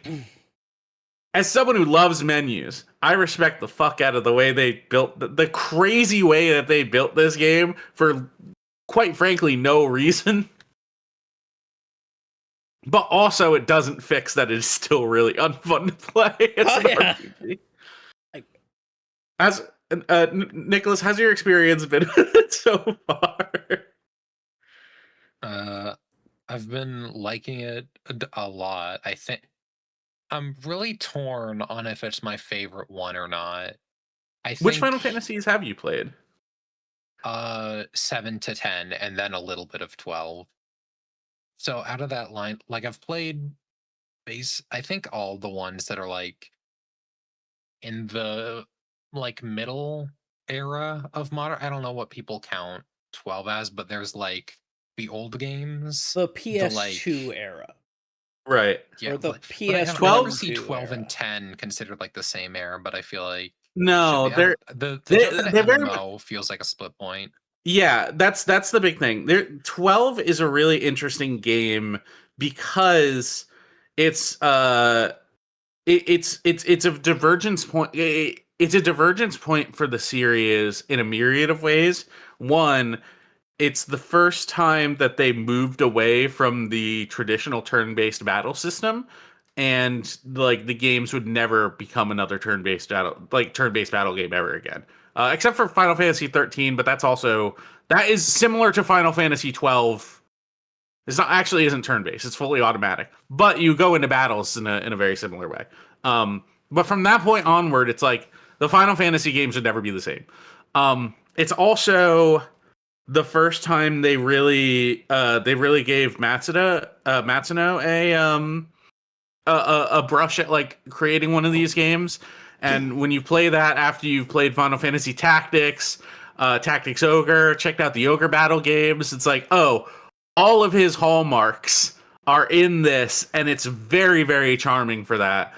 A: as someone who loves menus, I respect the fuck out of the way they built the crazy way that they built this game for, quite frankly, no reason. But also, it doesn't fix that it's still really unfun to play as an RPG. Nikolas, how's your experience been so far?
C: I've been liking it a lot. I think I'm really torn on if it's my favorite one or not.
A: Which Final Fantasies have you played?
C: 7 to 10, and then a little bit of 12. So out of that line, like, I've played I think all the ones that are like in the like middle era of modern. I don't know what people count 12 as, but there's like the old games,
B: the PS2 era,
A: right?
B: Yeah, or the PS12.
C: I never see 12 and 10 considered like the same era, but I feel like
A: no, they're
C: MMO feels like a split point.
A: Yeah, that's the big thing. 12 is a really interesting game because it's it's a divergence point. It's a divergence point for the series in a myriad of ways. One, it's the first time that they moved away from the traditional turn-based battle system, and like the games would never become another turn-based battle game ever again, except for Final Fantasy 13. But that is similar to Final Fantasy 12. It's not actually isn't turn-based. It's fully automatic, but you go into battles in a very similar way. But from that point onward, it's like the Final Fantasy games would never be the same. It's also the first time they really gave Matsuno a brush at like creating one of these games. And when you play that after you've played Final Fantasy Tactics, Tactics Ogre, checked out the Ogre Battle games, it's like, oh, all of his hallmarks are in this, and it's very, very charming for that.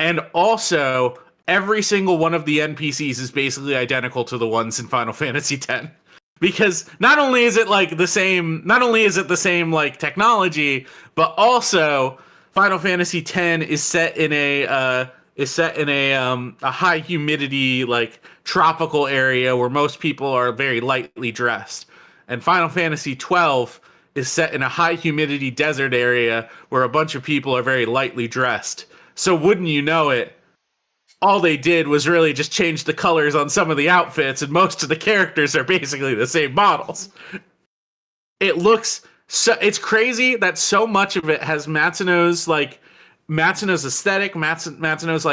A: And also, every single one of the NPCs is basically identical to the ones in Final Fantasy X. Because not only is it the same like technology, but also Final Fantasy X is set in a high humidity, like tropical area where most people are very lightly dressed. And Final Fantasy 12 is set in a high humidity desert area where a bunch of people are very lightly dressed. So wouldn't you know it, all they did was really just change the colors on some of the outfits, and most of the characters are basically the same models. It's crazy that so much of it has Matsuno's aesthetic, Matsuno's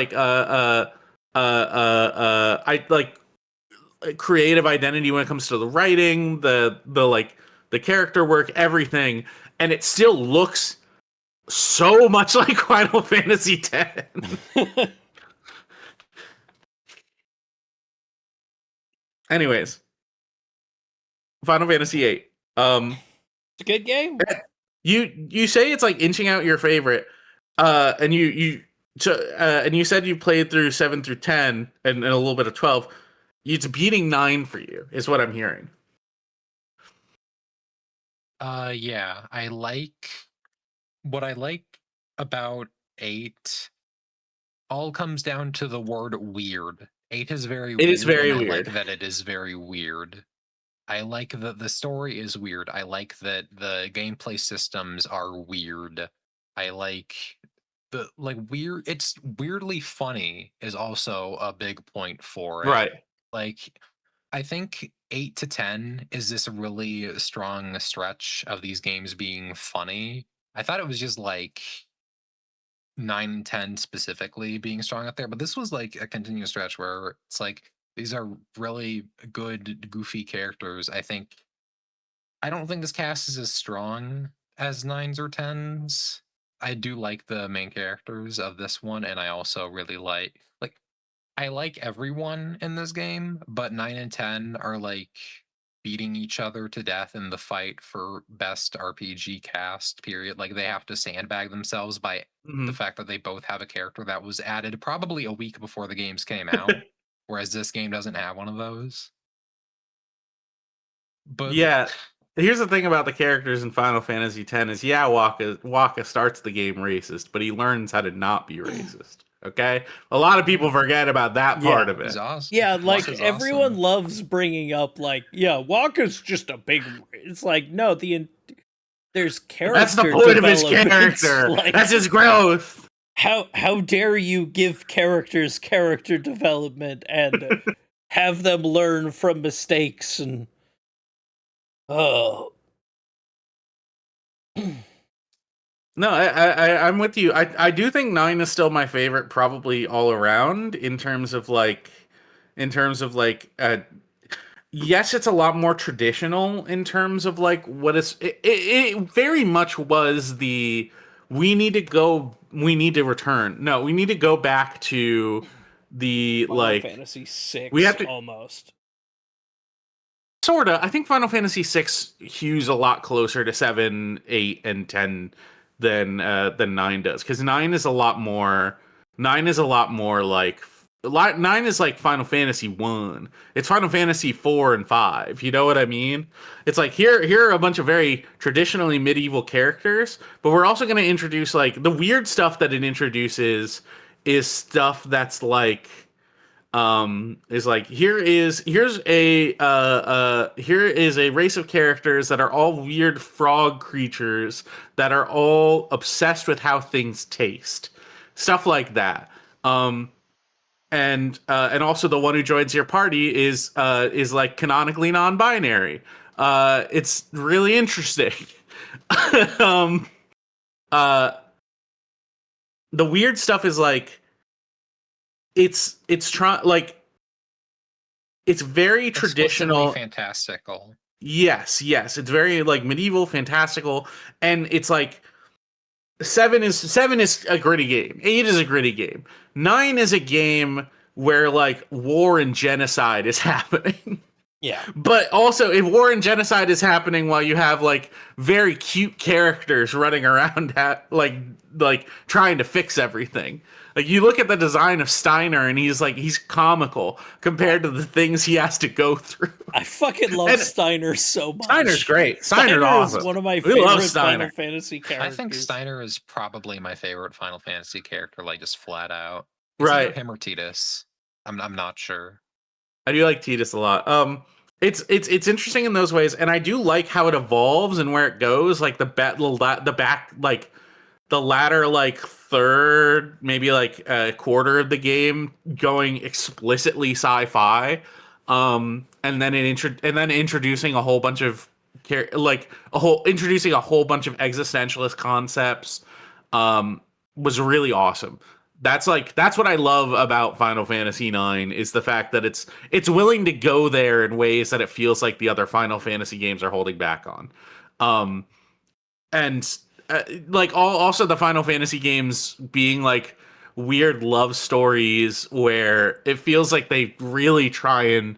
A: creative identity when it comes to the writing, the character work, everything, and it still looks so much like Final Fantasy X. Anyways, Final Fantasy VIII.
B: It's a good game.
A: You say it's like inching out your favorite, and you said you played through 7 through 10 and a little bit of 12. It's beating 9 for you, is what I'm hearing.
C: Yeah, what I like about 8 all comes down to the word weird. 8 is very weird.
A: It is very weird.
C: I like that it is very weird. I like that the story is weird. I like that the gameplay systems are weird. I like weird. It's weirdly funny is also a big point for it.
A: Right.
C: Like, I think 8 to 10 is this really strong stretch of these games being funny. I thought it was just like 9 and 10 specifically being strong up there, but this was like a continuous stretch where it's like these are really good goofy characters. I don't think this cast is as strong as 9s or 10s. I do like the main characters of this one, and I also really I like everyone in this game, but 9 and 10 are like beating each other to death in the fight for best RPG cast, period. Like, they have to sandbag themselves by the fact that they both have a character that was added probably a week before the games came out, whereas this game doesn't have one of those. But
A: yeah, here's the thing about the characters in Final Fantasy X is, yeah, Wakka starts the game racist, but he learns how to not be racist. Okay, a lot of people forget about that part of it.
C: Awesome.
B: Yeah, like everyone loves bringing up Wakka's just a big. It's like, no, there's character.
A: That's the point of his character. That's his growth.
B: How dare you give characters character development and have them learn from mistakes and
A: No, I'm with you. I do think 9 is still my favorite, probably all around, in terms of yes, it's a lot more traditional in terms of what it very much was we need to return. No, we need to go back to the
B: Final Fantasy 6.
A: We have to
B: almost.
A: Sorta. I think Final Fantasy 6 hews a lot closer to 7, 8, and 10 than 9 does, because 9 is a lot more like 9 is like Final Fantasy 1. It's Final Fantasy 4 and 5. You know what I mean? It's like here are a bunch of very traditionally medieval characters, but we're also going to introduce the weird stuff that it introduces is stuff that's like is like here is a race of characters that are all weird frog creatures that are all obsessed with how things taste, stuff like that. And also the one who joins your party is like canonically non-binary. It's really interesting. The weird stuff is like it's very traditional,
C: fantastical.
A: Yes, it's very like medieval, fantastical, and it's like 7 is a gritty game. 8 is a gritty game. 9 is a game where like war and genocide is happening.
B: Yeah.
A: But also, if war and genocide is happening while you have like very cute characters running around at like trying to fix everything. Like you look at the design of Steiner and he's comical compared to the things he has to go through.
B: I fucking love Steiner so much.
A: Steiner's great. Steiner's awesome.
B: Is one of my favorite Final Fantasy characters.
C: I think Steiner is probably my favorite Final Fantasy character, like just flat out.
A: Right.
C: Him or Tidus. I'm not sure.
A: I do like Tidus a lot. It's interesting in those ways, and I do like how it evolves and where it goes. Like the latter like third, maybe like a quarter of the game going explicitly sci-fi, and then introducing a whole bunch of introducing a whole bunch of existentialist concepts, was really awesome. That's what I love about Final Fantasy IX is the fact that it's willing to go there in ways that it feels like the other Final Fantasy games are holding back on. Also the Final Fantasy games being like weird love stories where it feels like they really try and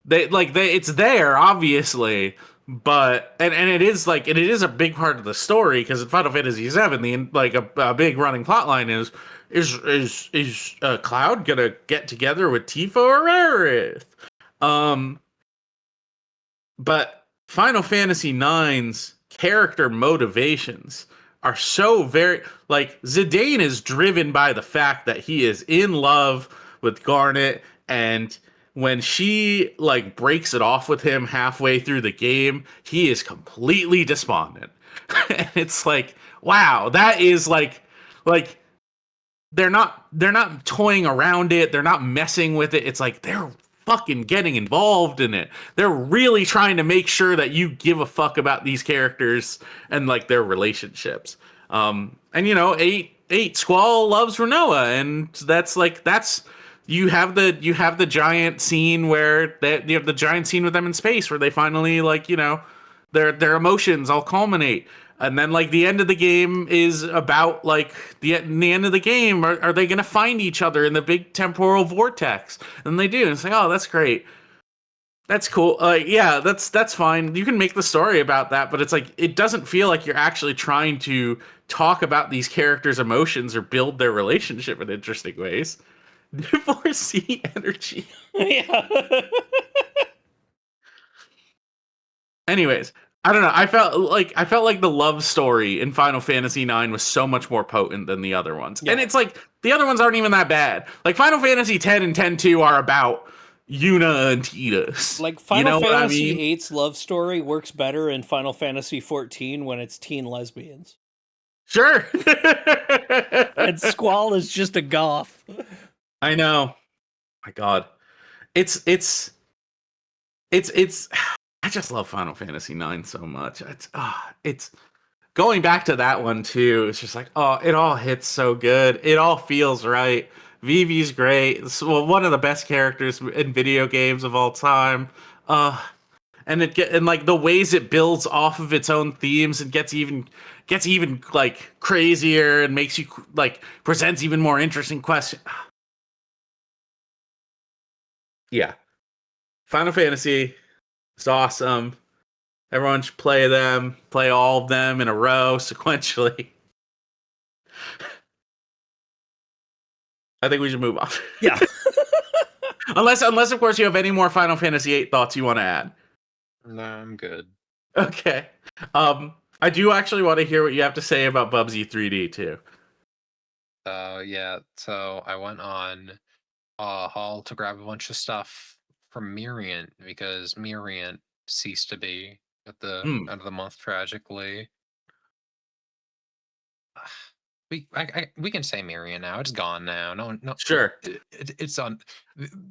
A: it's there obviously, but and it is a big part of the story because in Final Fantasy VII a big running plot line is Cloud gonna get together with Tifa or Aerith? But Final Fantasy IX's character motivations are so very Zidane is driven by the fact that he is in love with Garnet, and when she breaks it off with him halfway through the game, he is completely despondent. And it's like, wow, that is like they're not toying around it. They're not messing with it. It's like they're fucking getting involved in it. They're really trying to make sure that you give a fuck about these characters and their relationships. And 8 Squall loves Renoa, and that's you have the giant scene where you have the giant scene with them in space where they finally their emotions all culminate. And then the end of the game is about the end of the game. Are they going to find each other in the big temporal vortex? And they do. And it's like, oh, that's great. That's cool. Yeah, that's fine. You can make the story about that, but it's it doesn't feel like you're actually trying to talk about these characters' emotions or build their relationship in interesting ways. Divorcee energy.
B: Yeah.
A: Anyways, I don't know. I felt like the love story in Final Fantasy IX was so much more potent than the other ones. Yeah. And it's the other ones aren't even that bad. Final Fantasy X and X-2 are about Yuna and Tidus.
B: Final Fantasy VIII's love story works better in Final Fantasy XIV when it's teen lesbians.
A: Sure.
B: And Squall is just a goth.
A: I know. My God. It's I just love Final Fantasy IX so much. It's going back to that one too. It's just it all hits so good. It all feels right. Vivi's great. It's one of the best characters in video games of all time. And the ways it builds off of its own themes and gets even crazier and makes you presents even more interesting questions. Yeah. Final Fantasy. It's awesome. Everyone should play them. Play all of them in a row sequentially. I think we should move on.
B: Yeah.
A: unless of course you have any more Final Fantasy VIII thoughts you want to add.
C: No, I'm good.
A: Okay. I do actually want to hear what you have to say about Bubsy 3D too.
C: Yeah, so I went on a haul to grab a bunch of stuff from Miriant because Miriant ceased to be at the end of the month tragically. We can say Miriam now. It's gone now. No.
A: Sure.
C: It's on.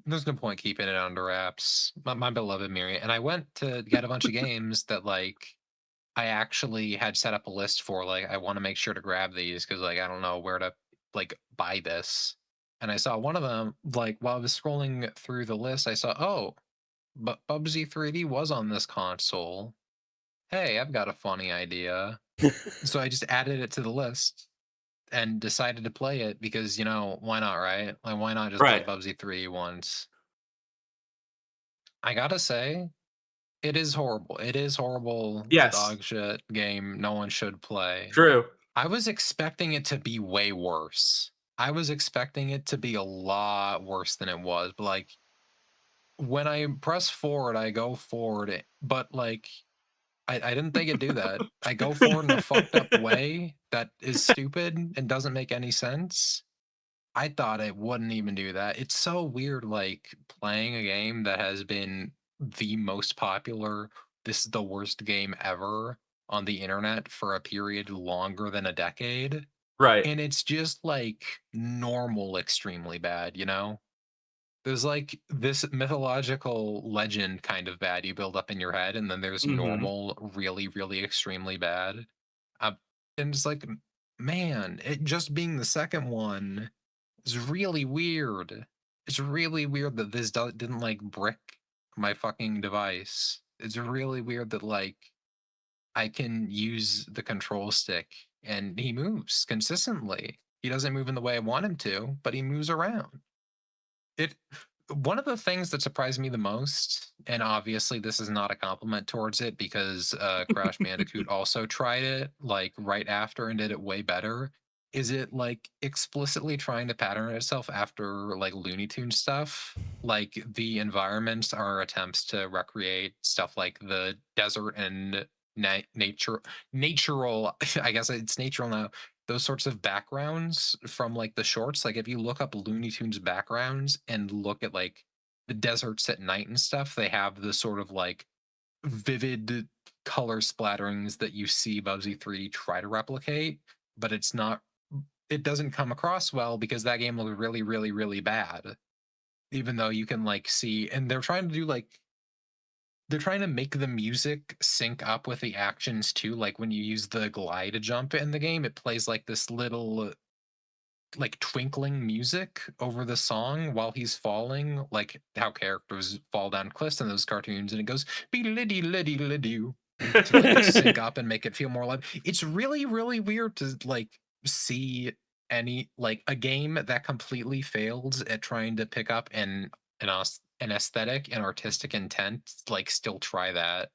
C: There's no point keeping it under wraps. My beloved Miriam. And I went to get a bunch of games that like I actually had set up a list for. Like I want to make sure to grab these because like I don't know where to like buy this. And I saw one of them like while I was scrolling through the list. I saw but Bubsy 3D was on this console. Hey, I've got a funny idea. So I just added it to the list and decided to play it because, why not, right? Like, why not just play Bubsy 3 once? I gotta say, it is horrible. It is horrible.
A: Yes.
C: Dog shit game no one should play.
A: True.
C: I was expecting it to be way worse. I was expecting it to be a lot worse than it was. But, like, when I press forward, I go forward. But, like, I didn't think it'd do that. I go forward in a fucked up way that is stupid and doesn't make any sense. I thought it wouldn't even do that. It's so weird, like, playing a game that has been the most popular, this is the worst game ever on the internet for a period longer than a decade.
A: Right.
C: And it's just, like, normal extremely bad, There's, like, this mythological legend kind of bad you build up in your head, and then there's normal, really, really extremely bad. And it's like, man, it just being the second one is really weird. It's really weird that this didn't, like, brick my fucking device. It's really weird that, like, I can use the control stick, and he moves consistently. He doesn't move in the way I want him to, but he moves around. One of the things that surprised me the most, and obviously this is not a compliment towards it because Crash Bandicoot also tried it like right after and did it way better, is it like explicitly trying to pattern itself after like Looney Tunes stuff. Like the environments are attempts to recreate stuff like the desert and natural, I guess it's natural now, those sorts of backgrounds from like the shorts. Like if you look up Looney Tunes backgrounds and look at like the deserts at night and stuff, they have the sort of like vivid color splatterings that you see Bubsy 3D try to replicate, but it doesn't come across well because that game looks really, really, really bad. Even though you can like see, and they're trying to make the music sync up with the actions too. Like when you use the glide jump in the game, it plays like this little like twinkling music over the song while he's falling, like how characters fall down cliffs in those cartoons, and it goes be-liddy-liddy-liddy to like sync up and make it feel more alive. It's really, really weird to like see a game that completely failed at trying to pick up an aesthetic and artistic intent, like still try that.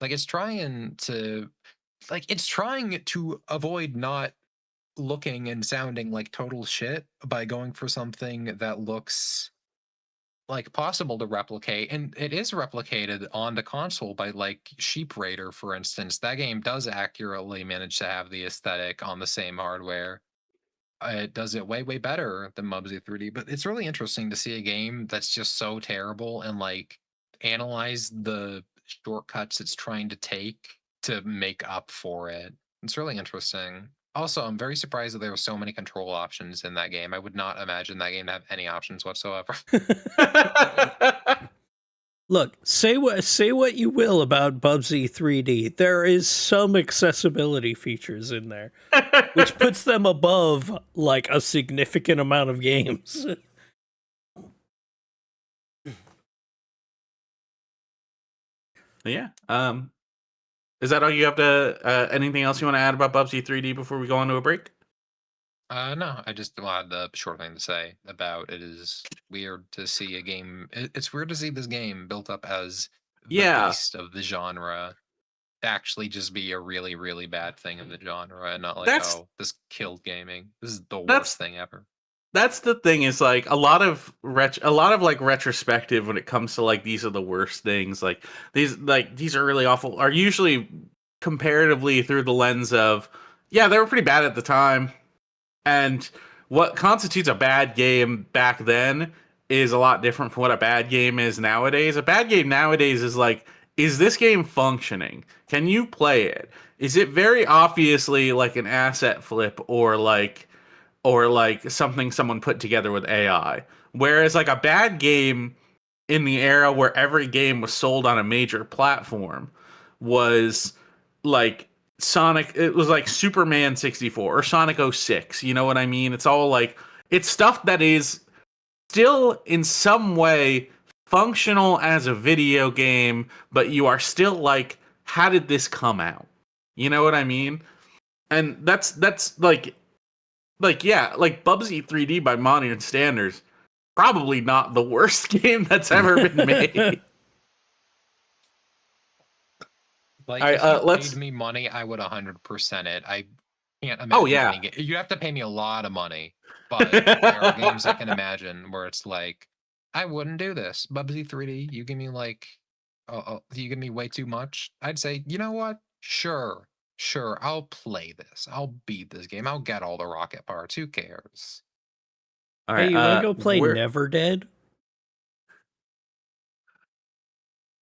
C: Like it's trying to avoid not looking and sounding like total shit by going for something that looks like possible to replicate, and it is replicated on the console by like Sheep Raider, for instance. That game does accurately manage to have the aesthetic on the same hardware. It does it way, way better than Bubsy 3D, but it's really interesting to see a game that's just so terrible and like analyze the shortcuts it's trying to take to make up for it. It's really interesting. Also, I'm very surprised that there were so many control options in that game. I would not imagine that game to have any options whatsoever.
B: Look, say what you will about Bubsy 3D. There is some accessibility features in there, which puts them above like a significant amount of games.
A: Yeah. Is that all you have to? Anything else you want to add about Bubsy 3D before we go on to a break?
C: No, I just had the short thing to say about it is weird to see a game. It's weird to see this game built up as the beast of the genre actually just be a really, really bad thing of the genre, and not like, this killed gaming. This is the worst thing ever.
A: That's the thing, is like a lot of like retrospective when it comes to like these are the worst things. Like these are really awful are usually comparatively through the lens of Yeah, they were pretty bad at the time. And what constitutes a bad game back then is a lot different from what a bad game is nowadays. A bad game nowadays is like, is this game functioning? Can you play it? Is it very obviously like an asset flip or like something someone put together with AI? Whereas like a bad game in the era where every game was sold on a major platform was like Sonic, it was like Superman 64 or Sonic 06, you know what I mean? It's all like, it's stuff that is still in some way functional as a video game, but you are still like, how did this come out? You know what I mean? And that's like yeah, like Bubsy 3D by modern standards, probably not the worst game that's ever been made.
C: Like, if you paid me money, I would 100% it. I can't imagine any game. You have to pay me a lot of money, but there are games I can imagine where it's like, I wouldn't do this. Bubsy 3D, you give me like, you give me way too much. I'd say, you know what? Sure, I'll play this. I'll beat this game. I'll get all the rocket parts. Who cares?
B: All right, hey, you want to go play Never Dead?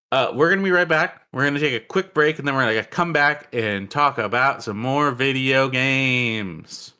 A: We're going to be right back. We're going to take a quick break, and then we're going to come back and talk about some more video games.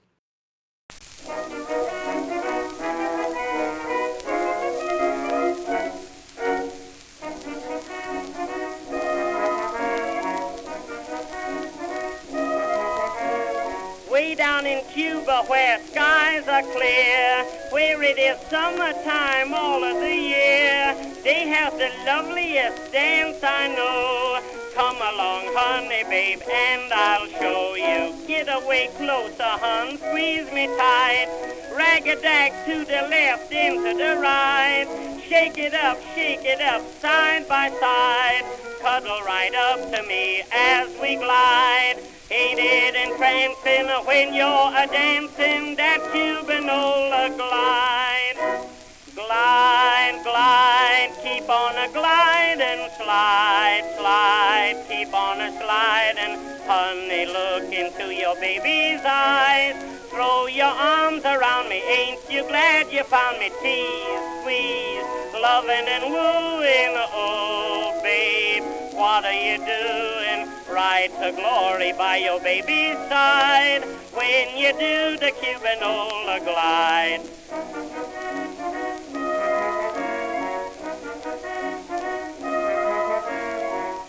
D: Way down in Cuba where skies are clear, where it is summertime all of the year, they have the loveliest dance I know. Come along, honey, babe, and I'll show you. Get away closer, hun, squeeze me tight. Rag-a-dag to the left, into the right. Shake it up, side by side. Cuddle right up to me as we glide. Ain't it entrancing when you're a-dancing that Cubanola glide? Glide, glide, keep on a-gliding, slide, keep on a-sliding. Honey, look into your baby's eyes. Throw your arms around me, ain't you glad you found me? Tease, squeeze, loving and wooing, oh, babe, what are you doing? Ride to glory by your baby's side when you do the Cubanola glide.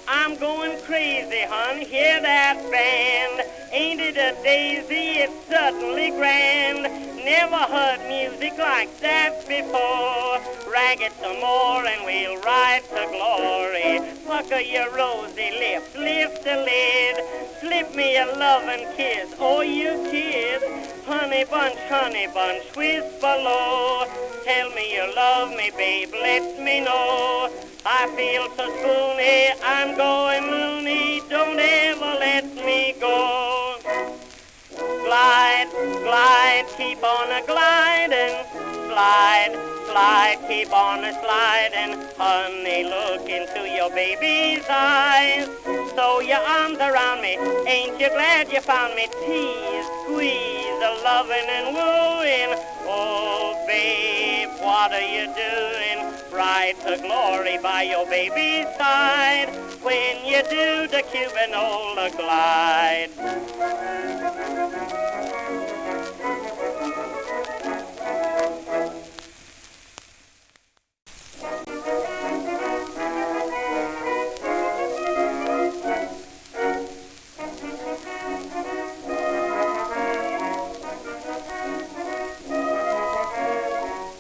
D: I'm going crazy, hun, hear that band. Ain't it a daisy? It's certainly grand. Never heard music like that before. Rag it some more and we'll ride to glory. Pucker your rosy lips, lift the lid. Slip me a loving kiss, oh you kid. Honey bunch, whisper low. Tell me you love me, babe, let me know. I feel so spoony, I'm going loony. Don't ever let me go. Glide, glide, keep on a-gliding. Slide, keep on a-sliding. Honey, look into your baby's eyes. Throw your arms around me, ain't you glad you found me? Tease, squeeze, a-loving and wooing. Oh, babe, what are you doing? Ride to glory by your baby's side when you do the Cubanola glide.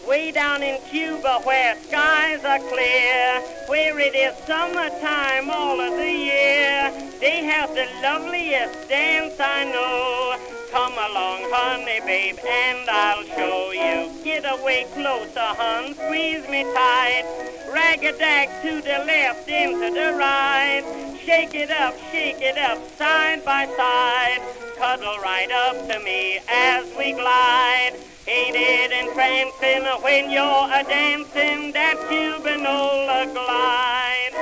D: Way down in Cuba where skies are clear, where it is summertime all of the year, they have the loveliest dance I know. Come along, honey, babe, and I'll show you. Get away closer, hun, squeeze me tight. Rag-a-dag to the left, into the right. Shake it up, side by side. Cuddle right up to me as we glide. Ain't it entrancing when you're a-dancing that Cubanola glide?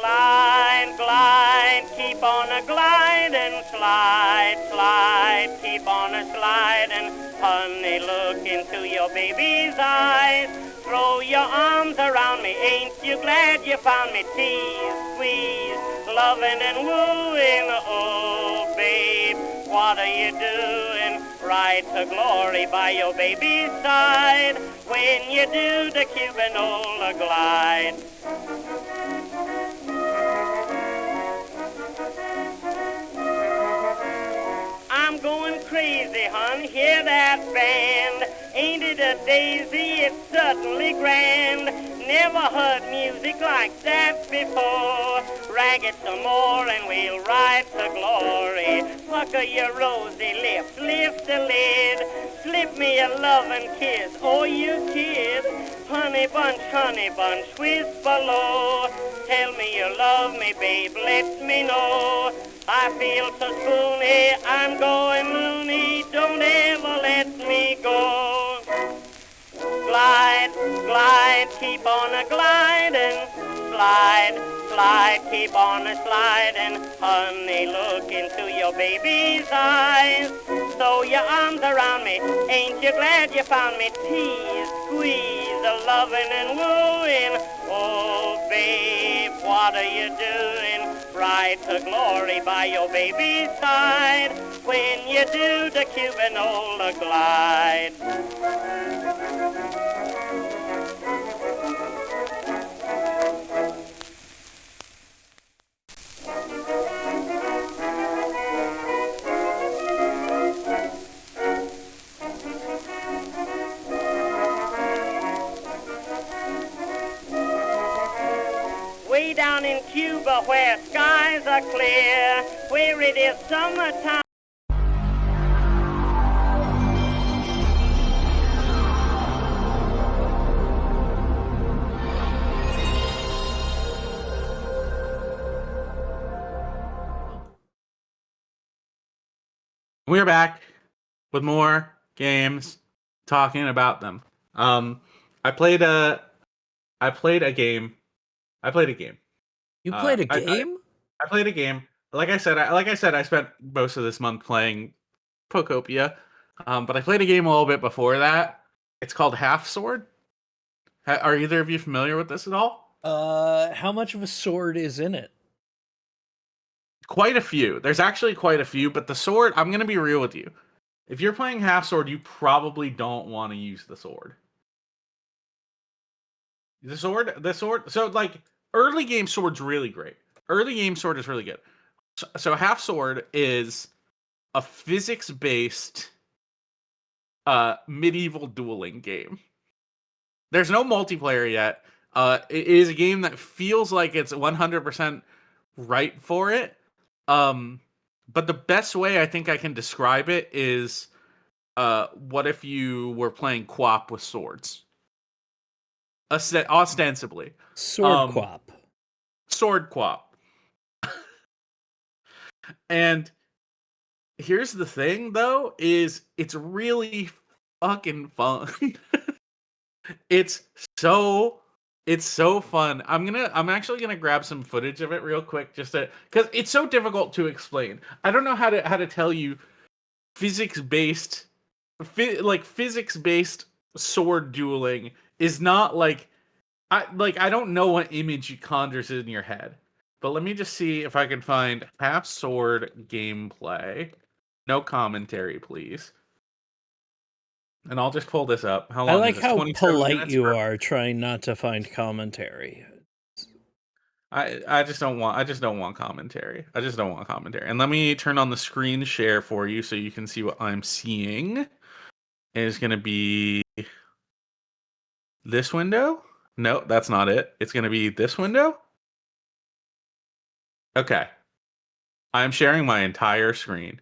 D: Glide, glide, keep on a gliding, slide, slide, keep on a sliding. Honey, look into your baby's eyes. Throw your arms around me, ain't you glad you found me? Tease, squeeze, loving and wooing, oh babe, what are you doing? Ride to glory by your baby's side when you do the QWOPin glide. I'm going crazy, hon, hear that band. Ain't it a daisy, it's certainly grand. Never heard music like that before. Rag it some more and we'll ride to glory. Pucker your rosy lips, lift the lid. Slip me a loving kiss, oh you kid. Honey bunch, whisper low. Tell me you love me, babe, let me know. I feel so spoony, I'm going loony, don't ever let me go. Glide, glide, keep on a gliding, slide, slide, keep on a sliding. Honey, look into your baby's eyes. Throw your arms around me, ain't you glad you found me? Tease, squeeze, a loving and wooing. Oh, babe, what are you doing? Ride to glory by your baby's side when you do the QWOPin glide. Way down in Cuba where skies are clear, where it is summertime.
A: We're back with more games, talking about them. I played a game. You played a game? I played a game. Like I said, I spent most of this month playing Pokopia. But I played a game a little bit before that. It's called Half Sword. Are either of you familiar with this at all?
B: How much of a sword is in it?
A: Quite a few. There's actually quite a few, but the sword, I'm going to be real with you. If you're playing Half Sword, you probably don't want to use the sword. The sword, so like, early game sword's really great. Early game sword is really good. So Half Sword is a physics-based medieval dueling game. There's no multiplayer yet. It is a game that feels like it's 100% right for it. But the best way I think I can describe it is, what if you were playing QWOP with swords? Ostensibly.
B: Sword QWOP.
A: Sword QWOP. And here's the thing, though, is it's really fucking fun. It's so fun. I'm actually gonna grab some footage of it real quick, just because it's so difficult to explain. I don't know how to tell you physics-based sword dueling is not like I don't know what image it conjures in your head. But let me just see if I can find Half Sword gameplay. No commentary, please. And I'll just pull this up. How long?
B: I like how polite you are, trying not to find commentary.
A: I just don't want commentary. And let me turn on the screen share for you so you can see what I'm seeing. It's gonna be this window. No, that's not it. It's gonna be this window. Okay. I'm sharing my entire screen.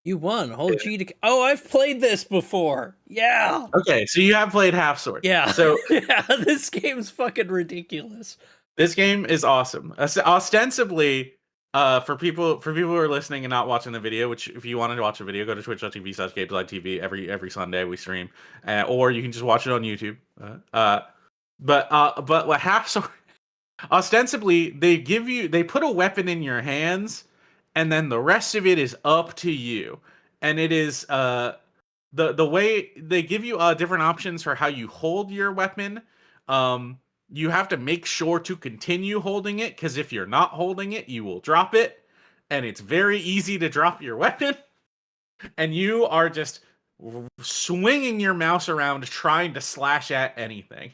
B: You won. Hold G to... Oh, I've played this before. Yeah.
A: Okay, so you have played Half Sword.
B: Yeah.
A: So
B: yeah, this game's fucking ridiculous.
A: This game is awesome. Ostensibly, for people who are listening and not watching the video, which if you wanted to watch the video, go to twitch.tv/GameslineTV. Every Sunday we stream, or you can just watch it on YouTube. But what Half Sword Ostensibly, they put a weapon in your hands, and then the rest of it is up to you. And it is the way they give you different options for how you hold your weapon. You have to make sure to continue holding it, because if you're not holding it, you will drop it, and it's very easy to drop your weapon. And you are just swinging your mouse around trying to slash at anything.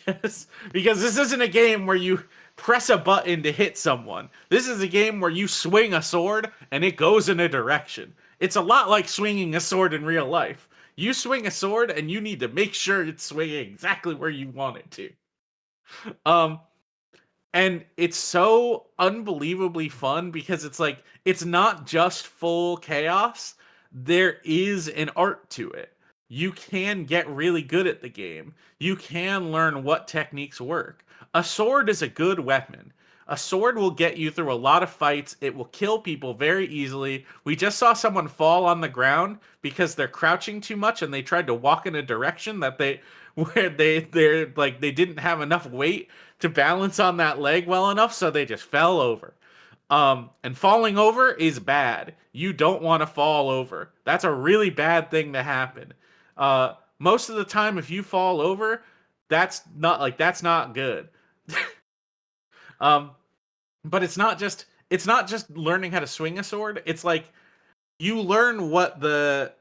A: Yes, because this isn't a game where you press a button to hit someone. This is a game where you swing a sword and it goes in a direction. It's a lot like swinging a sword in real life. You swing a sword and you need to make sure it's swinging exactly where you want it to. And it's so unbelievably fun because it's like, it's not just full chaos. There is an art to it. You can get really good at the game. You can learn what techniques work. A sword is a good weapon. A sword will get you through a lot of fights. It will kill people very easily. We just saw someone fall on the ground because they're crouching too much and they tried to walk in a direction that they didn't have enough weight to balance on that leg well enough, so they just fell over. And falling over is bad. You don't want to fall over. That's a really bad thing to happen. Most of the time, if you fall over, that's not good. But it's not just learning how to swing a sword. It's like you learn what the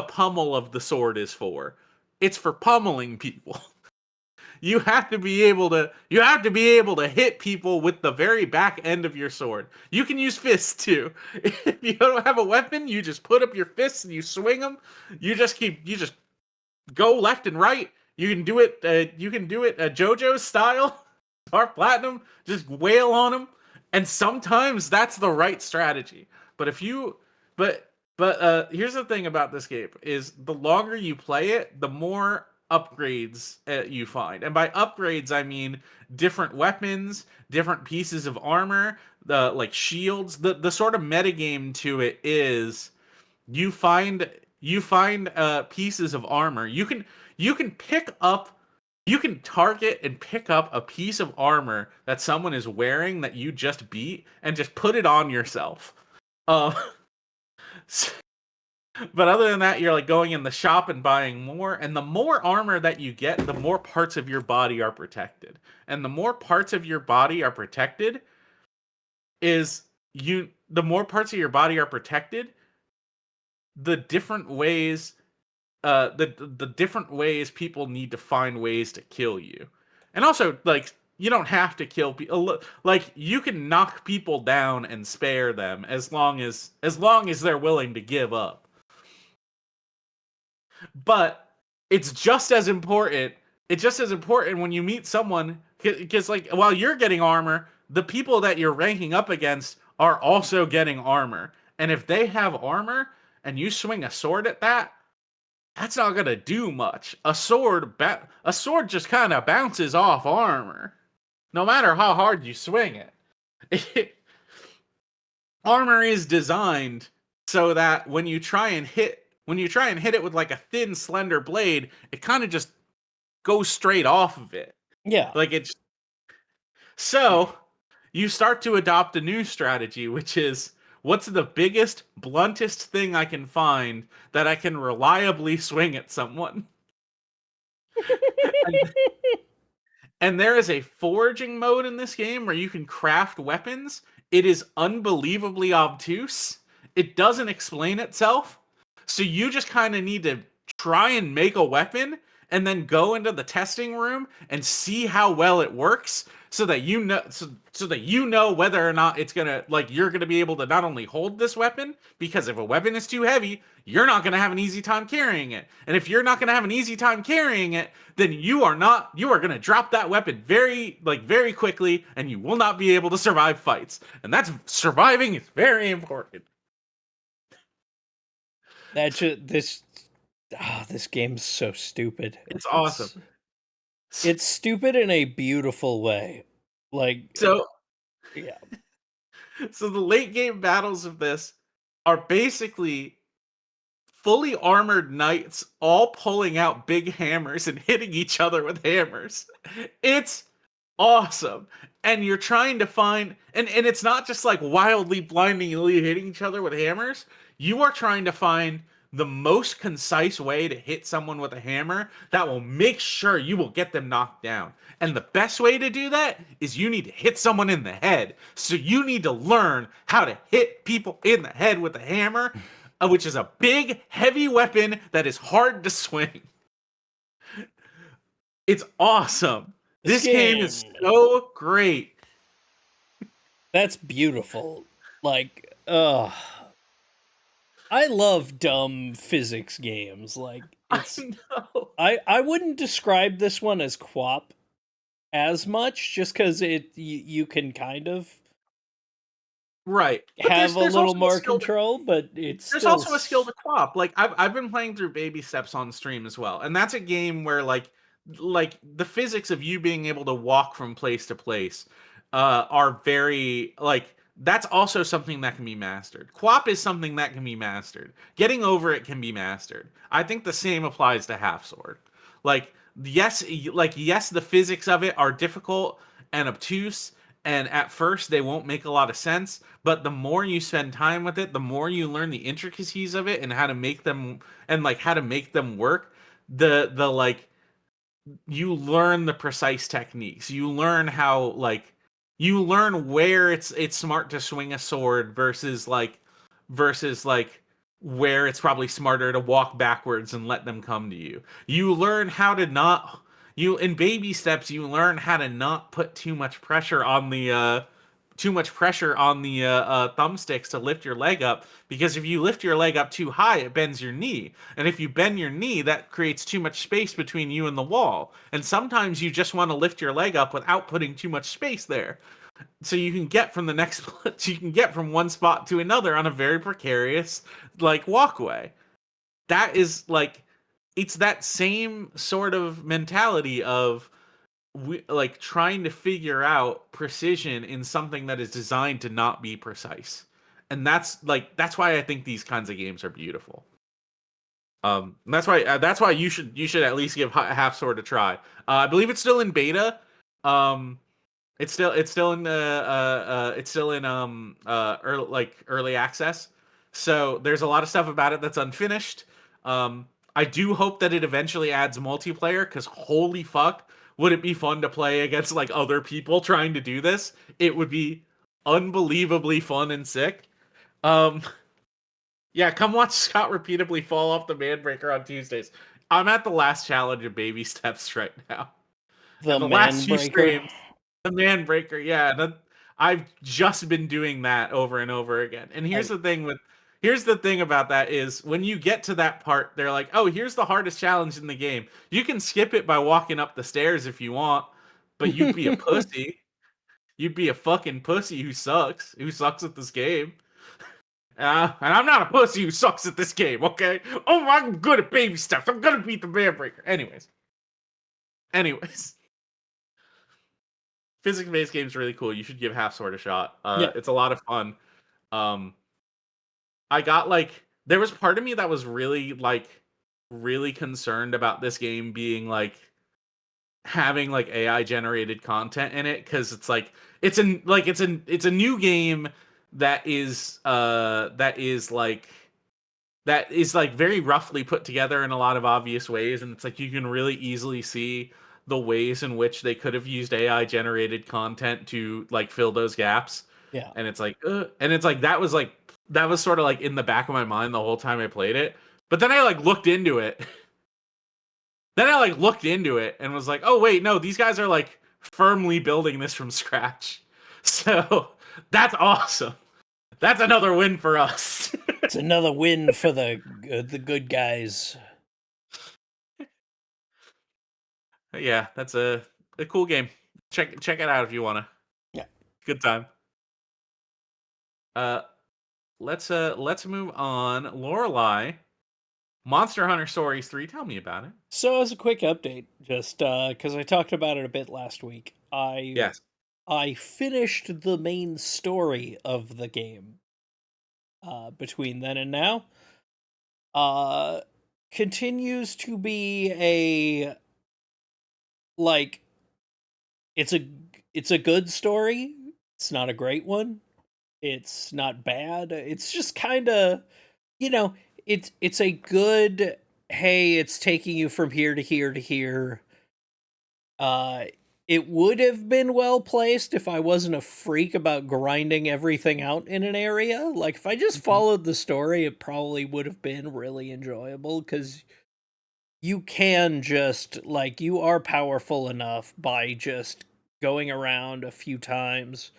A: pommel of the sword is for. It's for pummeling people. You have to be able to hit people with the very back end of your sword. You can use fists too. If you don't have a weapon, you just put up your fists and you swing them. You just go left and right. You can do it JoJo style, Dark Platinum. Just wail on them, and sometimes that's the right strategy. But here's the thing about this game is the longer you play it, the more upgrades you find. And by upgrades, I mean different weapons, different pieces of armor, like shields. The sort of metagame to it is you find pieces of armor. You can target and pick up a piece of armor that someone is wearing that you just beat and just put it on yourself. But other than that, you're like going in the shop and buying more, and the more armor that you get, the more parts of your body are protected. And the more parts of your body are protected, the different ways the different ways people need to find ways to kill you. And also, like, you don't have to kill people. Like, you can knock people down and spare them as long as they're willing to give up. But it's just as important. It's just as important when you meet someone, because like while you're getting armor, the people that you're ranking up against are also getting armor. And if they have armor and you swing a sword at that's not gonna do much. A sword just kind of bounces off armor, no matter how hard you swing it. Armor is designed so that when you try and hit it with like a thin, slender blade, it kind of just goes straight off of it.
B: Yeah.
A: So you start to adopt a new strategy, which is, what's the biggest, bluntest thing I can find that I can reliably swing at someone? And there is a foraging mode in this game where you can craft weapons. It is unbelievably obtuse. It doesn't explain itself. So you just kind of need to try and make a weapon and then go into the testing room and see how well it works, so that you know whether or not it's gonna, like, you're gonna be able to not only hold this weapon, because if a weapon is too heavy, you're not gonna have an easy time carrying it. And if you're not gonna have an easy time carrying it, then you are gonna drop that weapon very quickly, and you will not be able to survive fights. And surviving is very important.
B: This game's so stupid.
A: It's awesome.
B: It's stupid in a beautiful way.
A: So
B: the
A: late game battles of this are basically fully armored knights all pulling out big hammers and hitting each other with hammers. It's awesome. And you're trying to find, and it's not just like wildly blindingly hitting each other with hammers. You are trying to find the most concise way to hit someone with a hammer that will make sure you will get them knocked down. And the best way to do that is you need to hit someone in the head. So you need to learn how to hit people in the head with a hammer, which is a big, heavy weapon that is hard to swing. It's awesome. This game is so great.
B: That's beautiful. Like, I love dumb physics games. Like, it's, I wouldn't describe this one as QWOP as much, just because you can kind of have a little more control, but there's
A: also a skill to QWOP. Like, I've been playing through Baby Steps on stream as well, and that's a game where like the physics of you being able to walk from place to place are very like. That's also something that can be mastered. QWOP is something that can be mastered. Getting over it can be mastered. I think the same applies to Half Sword. Like, yes, the physics of it are difficult and obtuse, and at first they won't make a lot of sense, but the more you spend time with it, the more you learn the intricacies of it and how to make them work. The like, you learn the precise techniques. You learn how, like, you learn where it's smart to swing a sword versus where it's probably smarter to walk backwards and let them come to you. You learn how to not, in Baby Steps, you learn how to not put too much pressure on the thumbsticks to lift your leg up, because if you lift your leg up too high, it bends your knee. And if you bend your knee, that creates too much space between you and the wall. And sometimes you just want to lift your leg up without putting too much space there. So you can get from from one spot to another on a very precarious, like, walkway. That is like, it's that same sort of mentality of like trying to figure out precision in something that is designed to not be precise. And that's why I think these kinds of games are beautiful. That's why you should at least give Half Sword a try. I believe it's still in beta. It's still in early access. So there's a lot of stuff about it that's unfinished. I do hope that it eventually adds multiplayer, because holy fuck, would it be fun to play against like other people trying to do this? It would be unbelievably fun and sick. Yeah, come watch Scott repeatedly fall off the Manbreaker on Tuesdays. I'm at the last challenge of Baby Steps right now.
B: The last few streams,
A: the Manbreaker, yeah. I've just been doing that over and over again. And here's the thing about that is, when you get to that part, they're like, oh, here's the hardest challenge in the game. You can skip it by walking up the stairs if you want, but you'd be a pussy. You'd be a fucking pussy who sucks at this game. And I'm not a pussy who sucks at this game, okay? Oh, I'm good at Baby Steps. I'm gonna beat the Manbreaker. Anyways. Physics-based game's really cool. You should give Half Sword a shot. It's a lot of fun. I got there was part of me that was really concerned about this game being having AI generated content in it, because it's it's a new game that is very roughly put together in a lot of obvious ways, and it's you can really easily see the ways in which they could have used AI generated content to fill those gaps.
B: Yeah.
A: And it's that was sort of in the back of my mind the whole time I played it. But then I looked into it. And was like, oh wait, no, these guys are firmly building this from scratch. So that's awesome. That's another win for us.
B: It's another win for the good guys.
A: Yeah, that's a cool game. Check it out if you wanna.
B: Yeah,
A: good time. Let's move on. Lorelai, Monster Hunter Stories 3. Tell me about it.
B: So as a quick update, just because I talked about it a bit last week, I finished the main story of the game. Between then and now, continues to be a it's a good story. It's not a great one. It's not bad. It's just kind of, it's a good, hey, it's taking you from here to here to here. It would have been well placed if I wasn't a freak about grinding everything out in an area. Like, if I just followed the story, it probably would have been really enjoyable, because you can just, like, you are powerful enough by just going around a few times,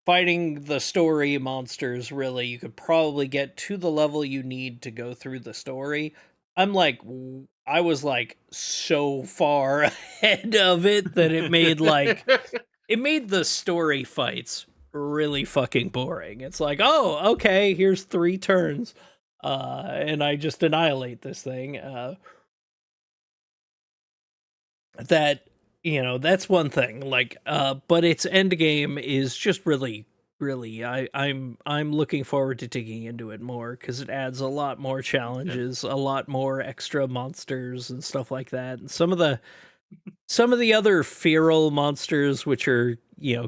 B: fighting the story monsters. Really, you could probably get to the level you need to go through the story. I was like so far ahead of it that it made the story fights really fucking boring. It's like, oh, okay, here's 3 turns, and I just annihilate this thing. That's one thing. Like, but its end game is just really. I'm looking forward to digging into it more, because it adds a lot more challenges, a lot more extra monsters and stuff like that. And some of the other feral monsters, which are,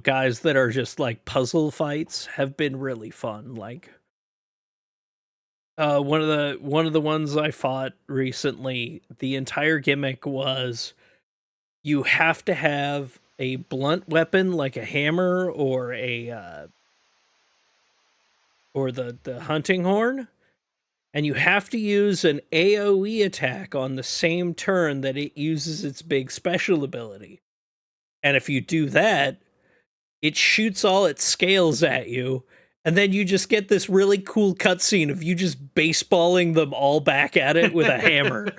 B: guys that are just like puzzle fights, have been really fun. Like, one of the ones I fought recently, the entire gimmick was you have to have a blunt weapon like a hammer or the hunting horn, and you have to use an AoE attack on the same turn that it uses its big special ability. And if you do that, it shoots all its scales at you, and then you just get this really cool cutscene of you just baseballing them all back at it with a hammer.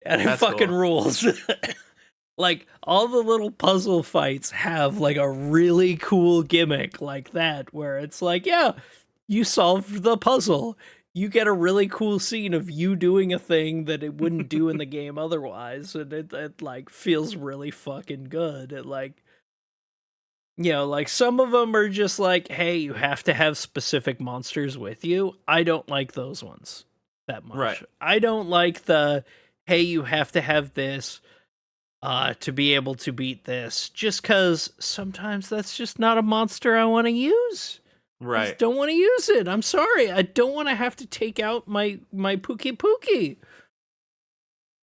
B: And it fucking rules. Like, all the little puzzle fights have like a really cool gimmick like that, where it's like, yeah, you solved the puzzle. You get a really cool scene of you doing a thing that it wouldn't do in the game otherwise, and it like feels really fucking good. It like, like some of them are just like, hey, you have to have specific monsters with you. I don't like those ones that much. Right. I don't like the, hey, you have to have this to be able to beat this, just because sometimes that's just not a monster I want to use. Right. I just don't want to use it. I'm sorry. I don't want to have to take out my Pookie.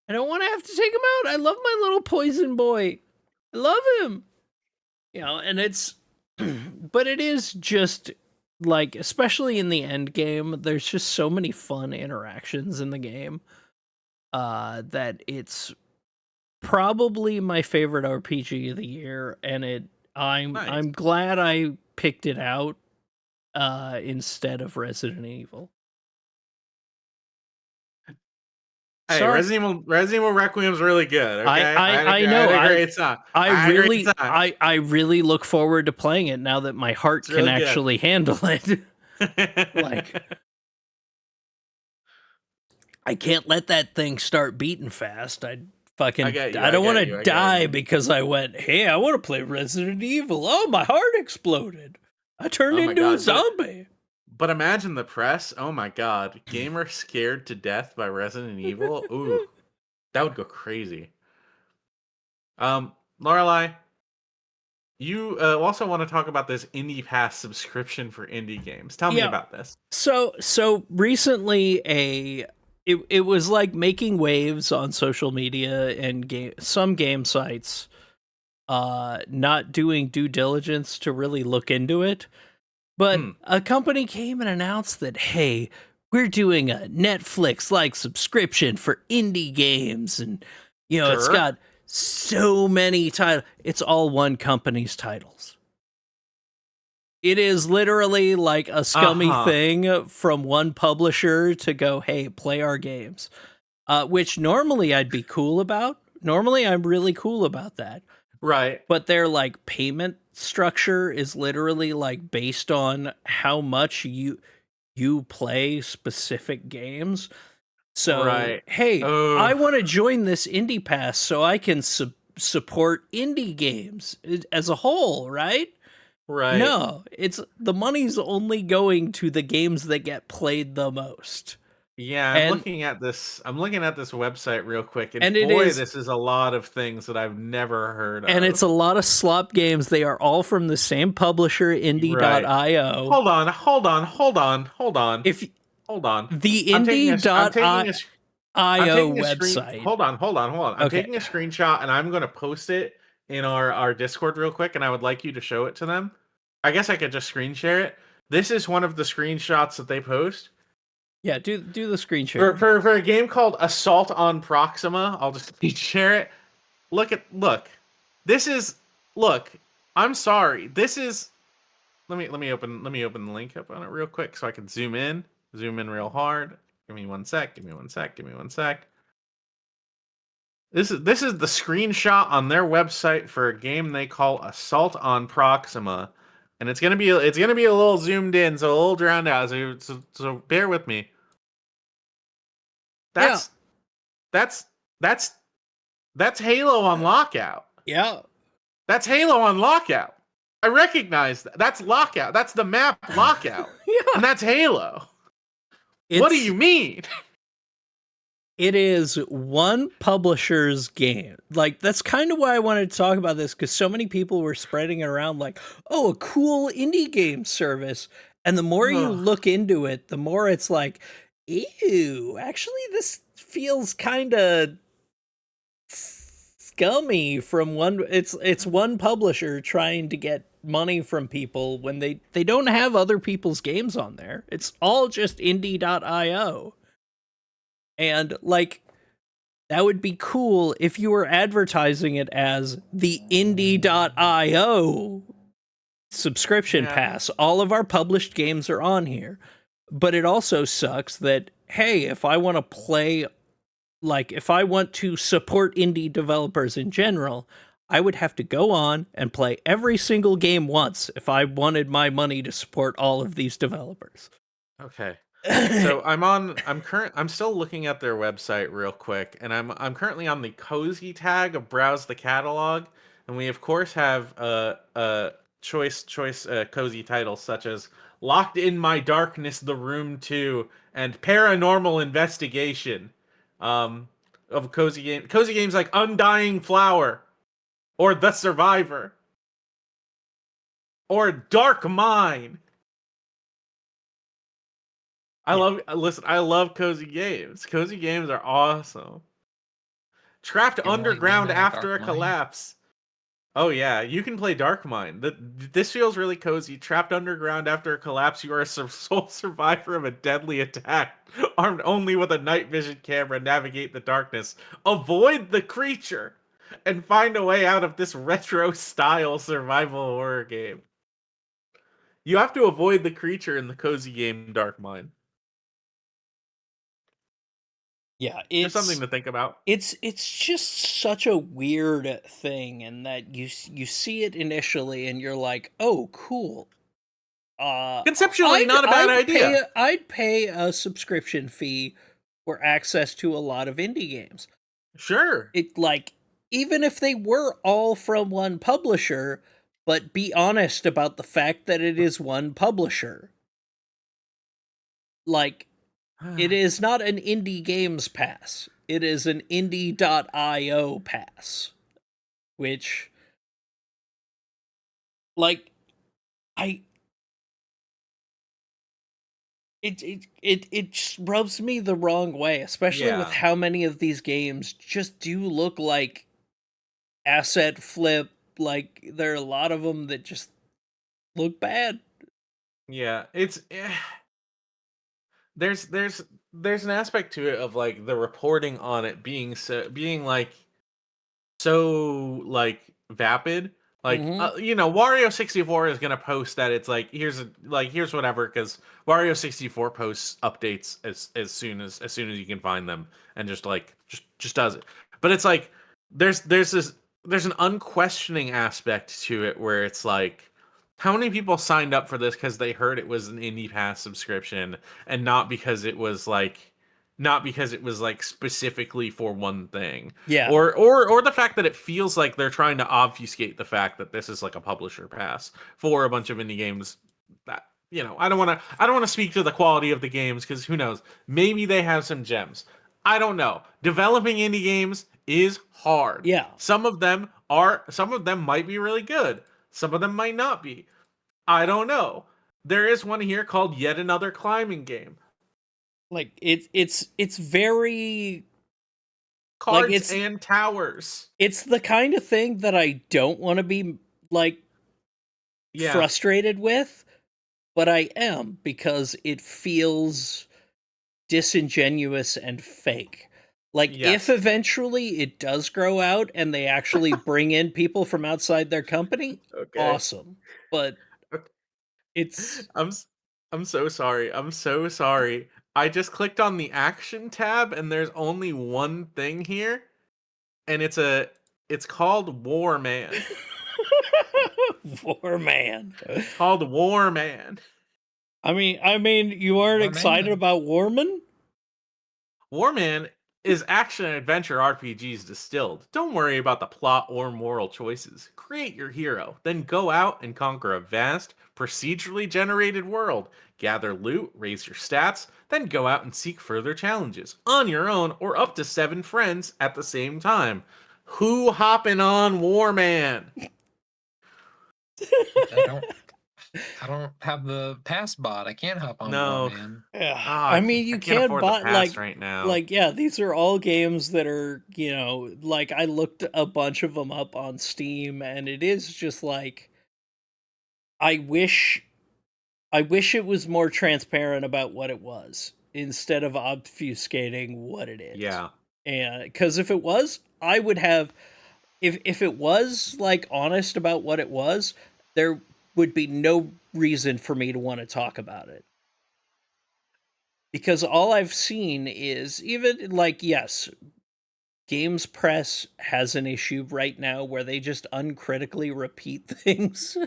B: I don't want to have to take him out. I love my little poison boy. I love him. And it's, but it is just like, especially in the end game, there's just so many fun interactions in the game that it's probably my favorite RPG of the year, and I'm glad I picked it out instead of Resident Evil.
A: Hey, sorry. Resident Evil Requiem's really good. Okay?
B: I know.
A: It's not.
B: I really look forward to playing it now that my heart can actually handle it. Like, I can't let that thing start beating fast. I don't want to die because I went, hey, I want to play Resident Evil. Oh, my heart exploded. I turned into a zombie.
A: But imagine the press. Oh my god. Gamer scared to death by Resident Evil. Ooh. That would go crazy. Lorelai, you also want to talk about this Indiepass subscription for indie games. Tell me about this.
B: So recently it was like making waves on social media and some game sites not doing due diligence to really look into it. But a company came and announced that, hey, we're doing a Netflix-like subscription for indie games. And, It's got so many titles. It's all one company's titles. It is literally like a scummy thing from one publisher to go, hey, play our games. Which normally I'd be cool about. Normally I'm really cool about that.
A: Right.
B: But their like payment structure is literally like based on how much you play specific games. So, hey, I want to join this Indiepass so I can support indie games as a whole, right?
A: Right.
B: No, it's the money's only going to the games that get played the most.
A: Yeah, I'm looking at this website real quick, and boy, this is a lot of things that I've never heard of.
B: And it's a lot of slop games. They are all from the same publisher, Indie.io.
A: Right. Hold on.
B: The Indie.io website.
A: Hold on. I'm taking a screenshot, and I'm going to post it in our Discord real quick, and I would like you to show it to them. I guess I could just screen share it. This is one of the screenshots that they post.
B: Yeah, do the screen share.
A: For a game called Assault on Proxima, I'll just share it. Look. I'm sorry. This is. Let me open the link up on it real quick so I can zoom in real hard. Give me one sec. This is the screenshot on their website for a game they call Assault on Proxima, and it's gonna be a little zoomed in, so a little drowned out. So bear with me. That's Halo on Lockout.
B: Yeah.
A: That's Halo on Lockout. I recognize that. That's Lockout. That's the map Lockout.
B: Yeah.
A: And that's Halo. What do you mean?
B: It is one publisher's game. Like, that's kind of why I wanted to talk about this, because so many people were spreading it around like, oh, a cool indie game service. And the more you look into it, the more it's like, ew, actually this feels kind of scummy from one. It's one publisher trying to get money from people when they don't have other people's games on there. It's all just indie.io. And, like, that would be cool if you were advertising it as the indie.io subscription pass. All of our published games are on here. But it also sucks that, hey, if I want to play, like, if I want to support indie developers in general, I would have to go on and play every single game once if I wanted my money to support all of these developers.
A: Okay. So I'm still looking at their website real quick, and I'm currently on the cozy tag of browse the catalog, and we of course have choice cozy titles such as Locked in My Darkness, The Room 2, and Paranormal Investigation. Of cozy games like Undying Flower, or The Survivor, or Dark Mine. I love cozy games. Cozy games are awesome. Trapped underground after a collapse. Oh yeah, you can play Dark Mine. This feels really cozy. Trapped underground after a collapse, you are a sole survivor of a deadly attack. Armed only with a night vision camera, navigate the darkness. Avoid the creature, and find a way out of this retro-style survival horror game. You have to avoid the creature in the cozy game Dark Mine.
B: Yeah,
A: it's something to think about.
B: It's just such a weird thing, and that you see it initially, and you're like, "Oh, cool."
A: Conceptually, not a bad idea.
B: I'd pay a subscription fee for access to a lot of indie games.
A: Sure.
B: It, like, even if they were all from one publisher, but be honest about the fact that it is one publisher. Like, it is not an indie games pass. It is an indie.io pass. Which, like, it just rubs me the wrong way, especially with how many of these games just do look like asset flip. Like, there are a lot of them that just look bad.
A: Yeah, there's an aspect to it of, like, the reporting on it being so vapid. Like, Wario 64 is gonna post that it's like here's whatever, because Wario 64 posts updates as soon as you can find them, and just does it. But it's like there's an unquestioning aspect to it where it's like, how many people signed up for this because they heard it was an Indiepass subscription, and not because it was specifically for one thing.
B: Yeah.
A: Or the fact that it feels like they're trying to obfuscate the fact that this is like a publisher pass for a bunch of indie games I don't want to speak to the quality of the games because who knows? Maybe they have some gems. I don't know. Developing indie games is hard.
B: Yeah.
A: Some of them might be really good. Some of them might not be. I don't know. There is one here called Yet Another Climbing Game.
B: Like it's very
A: cards and towers.
B: It's the kind of thing that I don't want to be frustrated with, but I am because it feels disingenuous and fake. If eventually it does grow out and they actually bring in people from outside their company, awesome. But it's
A: I'm so sorry. I'm so sorry. I just clicked on the action tab and there's only one thing here, and it's called War Man.
B: War Man.
A: It's called War Man.
B: I mean, you aren't excited about Warman?
A: Warman is action and adventure RPGs distilled. Don't worry about the plot or moral choices. Create your hero, then go out and conquer a vast, procedurally generated world. Gather loot, raise your stats, then go out and seek further challenges on your own or up to 7 friends at the same time. Who hopping on Warman?
C: I don't have the pass bot. I can't hop on Warman.
B: Yeah. I mean, you can't bot
A: right now.
B: These are all games that are, I looked a bunch of them up on Steam, and it is just I wish it was more transparent about what it was instead of obfuscating what it is.
A: Yeah.
B: And because if it was, I would have, if it was honest about what it was, there would be no reason for me to want to talk about it. Because all I've seen is even yes, Games Press has an issue right now where they just uncritically repeat things.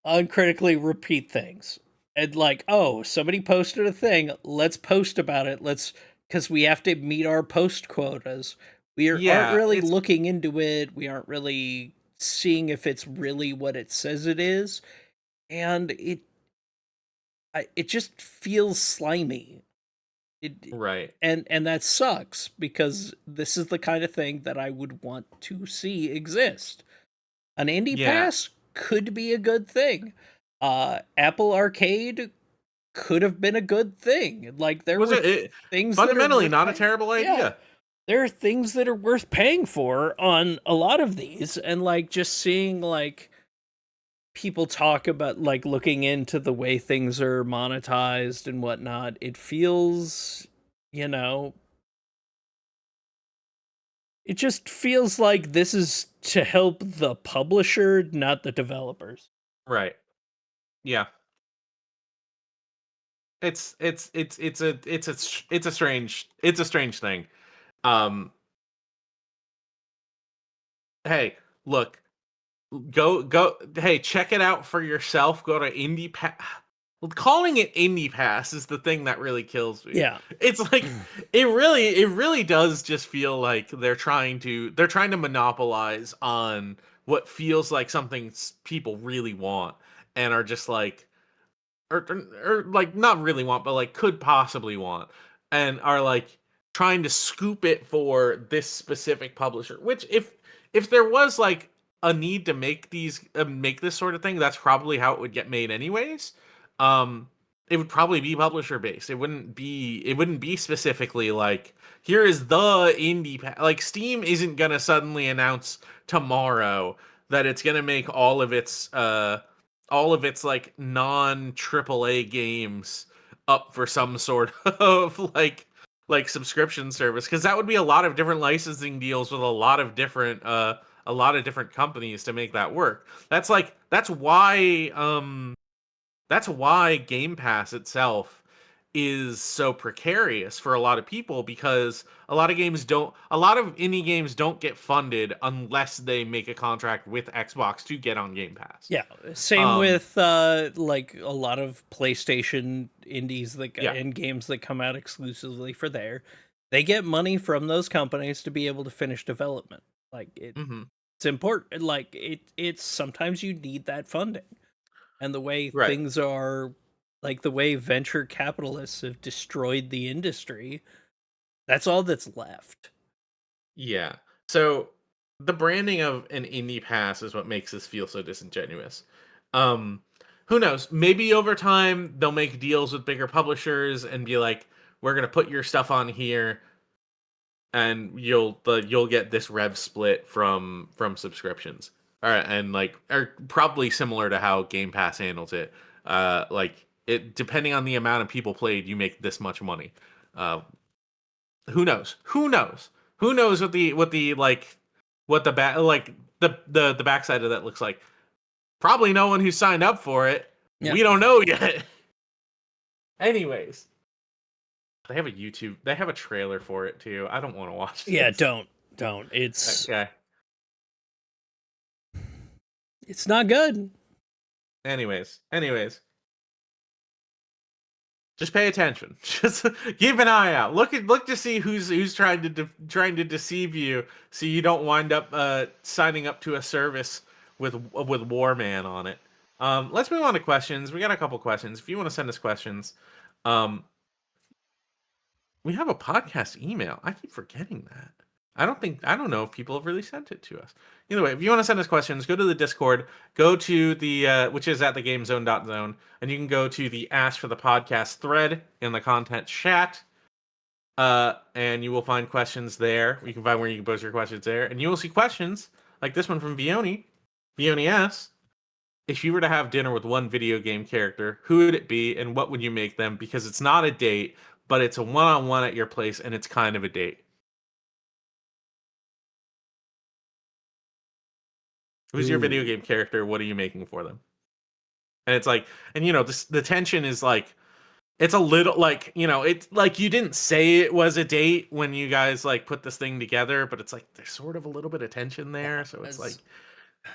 B: And somebody posted a thing, let's post about it. Because we have to meet our post quotas. We aren't really looking into it. We aren't really seeing if it's really what it says it is, and it just feels slimy.
A: Right.
B: And that sucks because this is the kind of thing that I would want to see exist. An Indiepass could be a good thing. Apple Arcade could have been a good thing. There were things
A: fundamentally not a terrible idea.
B: Yeah. There are things that are worth paying for on a lot of these, and just seeing people talk about looking into the way things are monetized and whatnot, it feels, it just feels like this is to help the publisher, not the developers.
A: Right. Yeah. It's a strange thing. Hey, look, go. Hey, check it out for yourself. Go to Indiepass. Calling it Indiepass is the thing that really kills me.
B: Yeah,
A: it's it really does just feel like they're trying to monopolize on what feels like something people really want and are just or not really want, but could possibly want, and are trying to scoop it for this specific publisher, which if there was a need to make these make this sort of thing, that's probably how it would get made anyways. It would probably be publisher based. It wouldn't be specifically here is the indie Steam isn't gonna suddenly announce tomorrow that it's gonna make all of its non AAA games up for some sort of subscription service, because that would be a lot of different licensing deals with a lot of different companies to make that work. That's why Game Pass itself is so precarious for a lot of people, because a lot of indie games don't get funded unless they make a contract with Xbox to get on Game Pass.
B: Yeah, same with a lot of PlayStation indies and games that come out exclusively for there. They get money from those companies to be able to finish development. It's important. It's sometimes you need that funding. and the way things are, like the way venture capitalists have destroyed the industry. That's all that's left.
A: Yeah. So the branding of an Indiepass is what makes this feel so disingenuous. Who knows? Maybe over time they'll make deals with bigger publishers and be like, "We're gonna put your stuff on here, and you'll get this rev split from subscriptions." All right, and like, are probably similar to how Game Pass handles it. Like it, depending on the amount of people played, you make this much money. Who knows? Who knows? Who knows what the backside of that looks like? Probably no one who signed up for it. Yeah. We don't know yet. Anyways, they have a trailer for it too. I don't want to watch this.
B: Yeah, don't. It's
A: okay.
B: It's not good.
A: Anyways. Just pay attention. Just keep an eye out. Look to see who's trying to deceive you, so you don't wind up signing up to a service with Warman on it. Let's move on to questions. We got a couple questions. If you want to send us questions, we have a podcast email. I keep forgetting that. I don't know if people have really sent it to us. Either way, if you want to send us questions, go to the Discord, go to the which is at thegamezone.zone, and you can go to the Ask for the Podcast thread in the content chat, and you will find questions there. You can find where you can post your questions there, and you will see questions like this one from Vioni. Vioni asks, if you were to have dinner with one video game character, who would it be, and what would you make them? Because it's not a date, but it's a one-on-one at your place, and it's kind of a date. Who's your video game character? What are you making for them? And it's like, and the tension is like, it's a little like, it's like you didn't say it was a date when you guys like put this thing together, but it's like there's sort of a little bit of tension there. So it's like,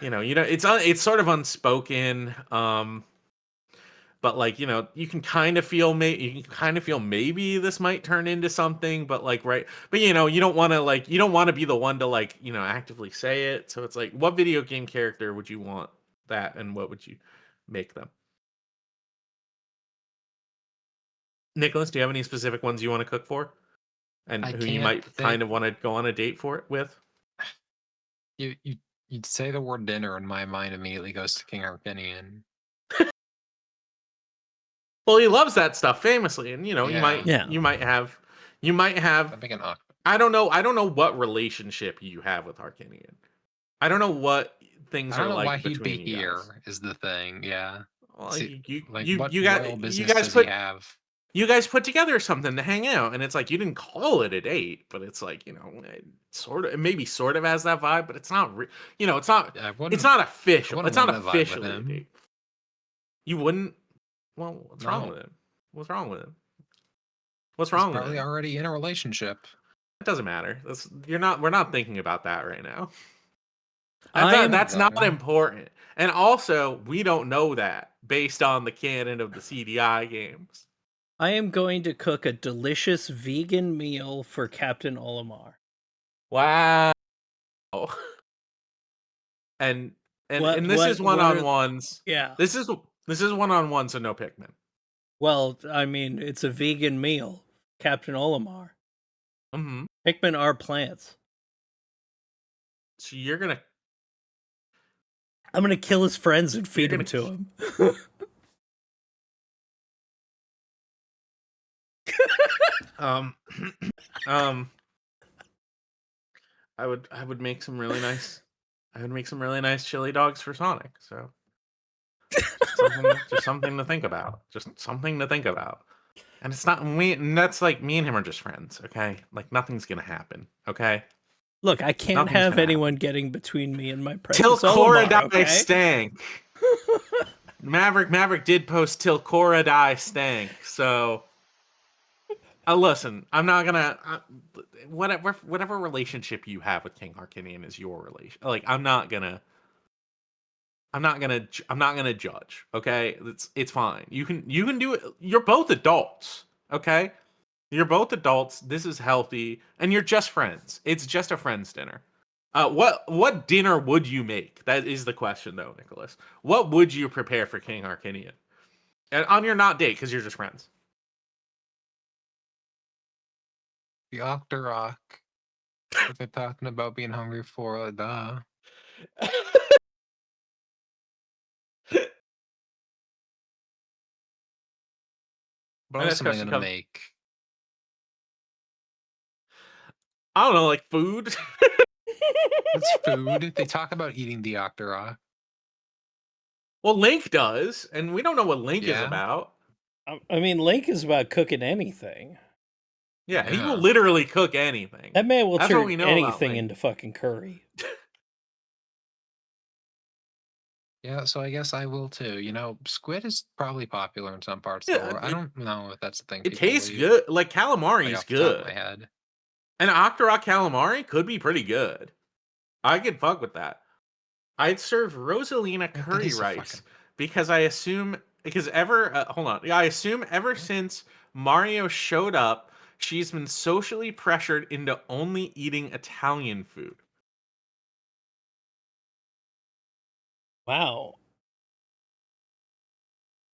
A: it's sort of unspoken. But like, you can kind of feel maybe this might turn into something, but like, right. But you don't want to be the one to like, actively say it. So it's like, what video game character would you want that, and what would you make them? Nikolas, do you have any specific ones you want to cook for? And who you might kind of want to go on a date for it with?
C: You'd say the word dinner and my mind immediately goes to King Arcinian.
A: Well, he loves that stuff famously, and you might have. I don't know what relationship you have with Arcinian. I don't know what things are like.
C: I don't know why he'd be here. Is the thing, yeah. Well,
A: you guys put together something to hang out, and it's like you didn't call it a date, but it's like it sort of has that vibe, but it's not. It's not. It's not official. It's not officially a date. You wouldn't. Well, what's wrong with him? What's wrong with him? What's wrong with him?
C: Probably already in a relationship.
A: It doesn't matter. We're not thinking about that right now. That's not important. And also, we don't know that based on the canon of the CDI games.
B: I am going to cook a delicious vegan meal for Captain Olimar.
A: Wow. And this is one-on-ones.
B: Yeah.
A: This is one-on-one, so no Pikmin.
B: Well, I mean, it's a vegan meal, Captain Olimar.
A: Mm-hmm.
B: Pikmin are plants.
A: So you're gonna...
B: I'm gonna kill his friends and feed them to him.
A: I would make some really nice... I would make some really nice chili dogs for Sonic, so... just something to think about. And it's not me. And that's like me and him are just friends. Okay, like nothing's gonna happen. Okay.
B: Look, I can't have anyone getting between me and my precious
A: Till Cora
B: Olimar,
A: die stank. Maverick did post till Cora die stank. So, listen, I'm not gonna. Whatever relationship you have with King Arcinian is your relation. Like, I'm not gonna judge. Okay, it's fine. You can do it. You're both adults. Okay, you're both adults. This is healthy, and you're just friends. It's just a friends dinner. What dinner would you make? That is the question, though, Nicholas. What would you prepare for King Arcinian? And on your not date, because you're just friends.
C: The Octorok. If they're talking about being hungry for duh. What else am I gonna make?
A: I don't know, like food.
C: What's food? They talk about eating the Octorok.
A: Well, Link does, and we don't know what Link is about.
B: I mean, Link is about cooking anything.
A: Yeah, he will literally cook anything.
B: That man will turn anything into fucking curry.
C: Yeah, so I guess I will too. You know, squid is probably popular in some parts of the world. I don't know if that's the thing.
A: It tastes good. Like calamari is good.
C: Top of my head.
A: An Octorok calamari could be pretty good. I could fuck with that. I'd serve Rosalina curry rice because I assume I assume ever since Mario showed up, she's been socially pressured into only eating Italian food.
B: Wow.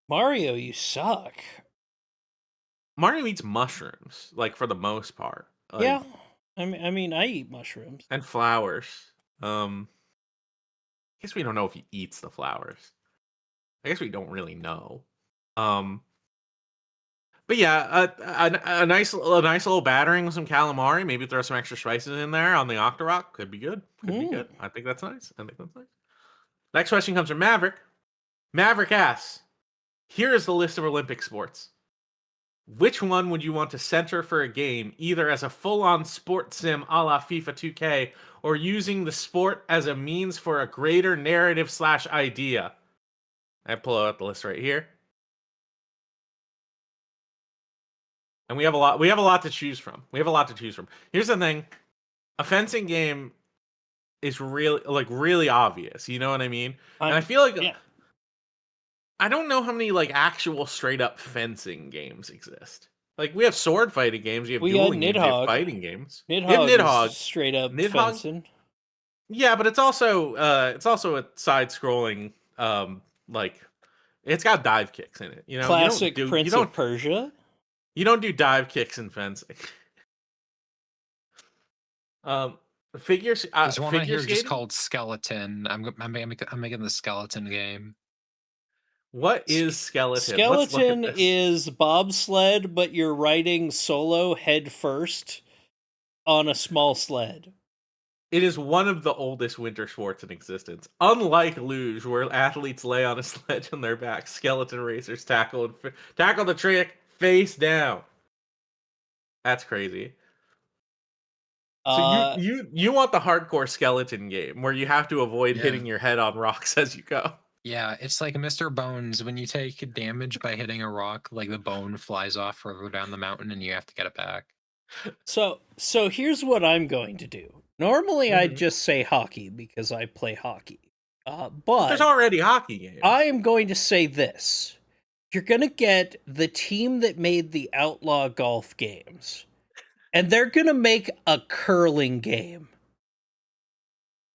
B: Mario, you suck.
A: Mario eats mushrooms, like for the most part. Like,
B: yeah. I mean, I eat mushrooms.
A: And flowers. I guess we don't know if he eats the flowers. I guess we don't really know. But yeah, a nice little battering with some calamari. Maybe throw some extra spices in there on the Octorok. Could be good. Could be good. I think that's nice. Next question comes from Maverick. Maverick asks, here is the list of Olympic sports. Which one would you want to center for a game, either as a full-on sports sim a la FIFA 2K, or using the sport as a means for a greater narrative / idea? I pull out the list right here. And we have a lot to choose from. Here's the thing. A fencing game is really obvious. You know what I mean? And I feel like I don't know how many like actual straight up fencing games exist. Like we have sword fighting games, we have dueling games, we have fighting games.
B: Nidhogg is straight up fencing.
A: Yeah, but it's also a side scrolling like it's got dive kicks in it. You know,
B: classic Prince of Persia.
A: You don't do dive kicks in fencing. Figures.
C: There's one I hear just called Skeleton. I'm making the Skeleton game.
A: What is Skeleton?
B: Skeleton is bobsled, but you're riding solo head first on a small sled.
A: It is one of the oldest winter sports in existence. Unlike luge, where athletes lay on a sledge on their back, skeleton racers tackle the trick face down. That's crazy. So you want the hardcore skeleton game where you have to avoid hitting your head on rocks as you go.
C: Yeah, it's like Mr. Bones. When you take damage by hitting a rock, like the bone flies off further down the mountain and you have to get it back.
B: So here's what I'm going to do. Normally I'd just say hockey because I play hockey. But
A: there's already hockey games.
B: I am going to say this. You're going to get the team that made the Outlaw Golf games. And they're going to make a curling game.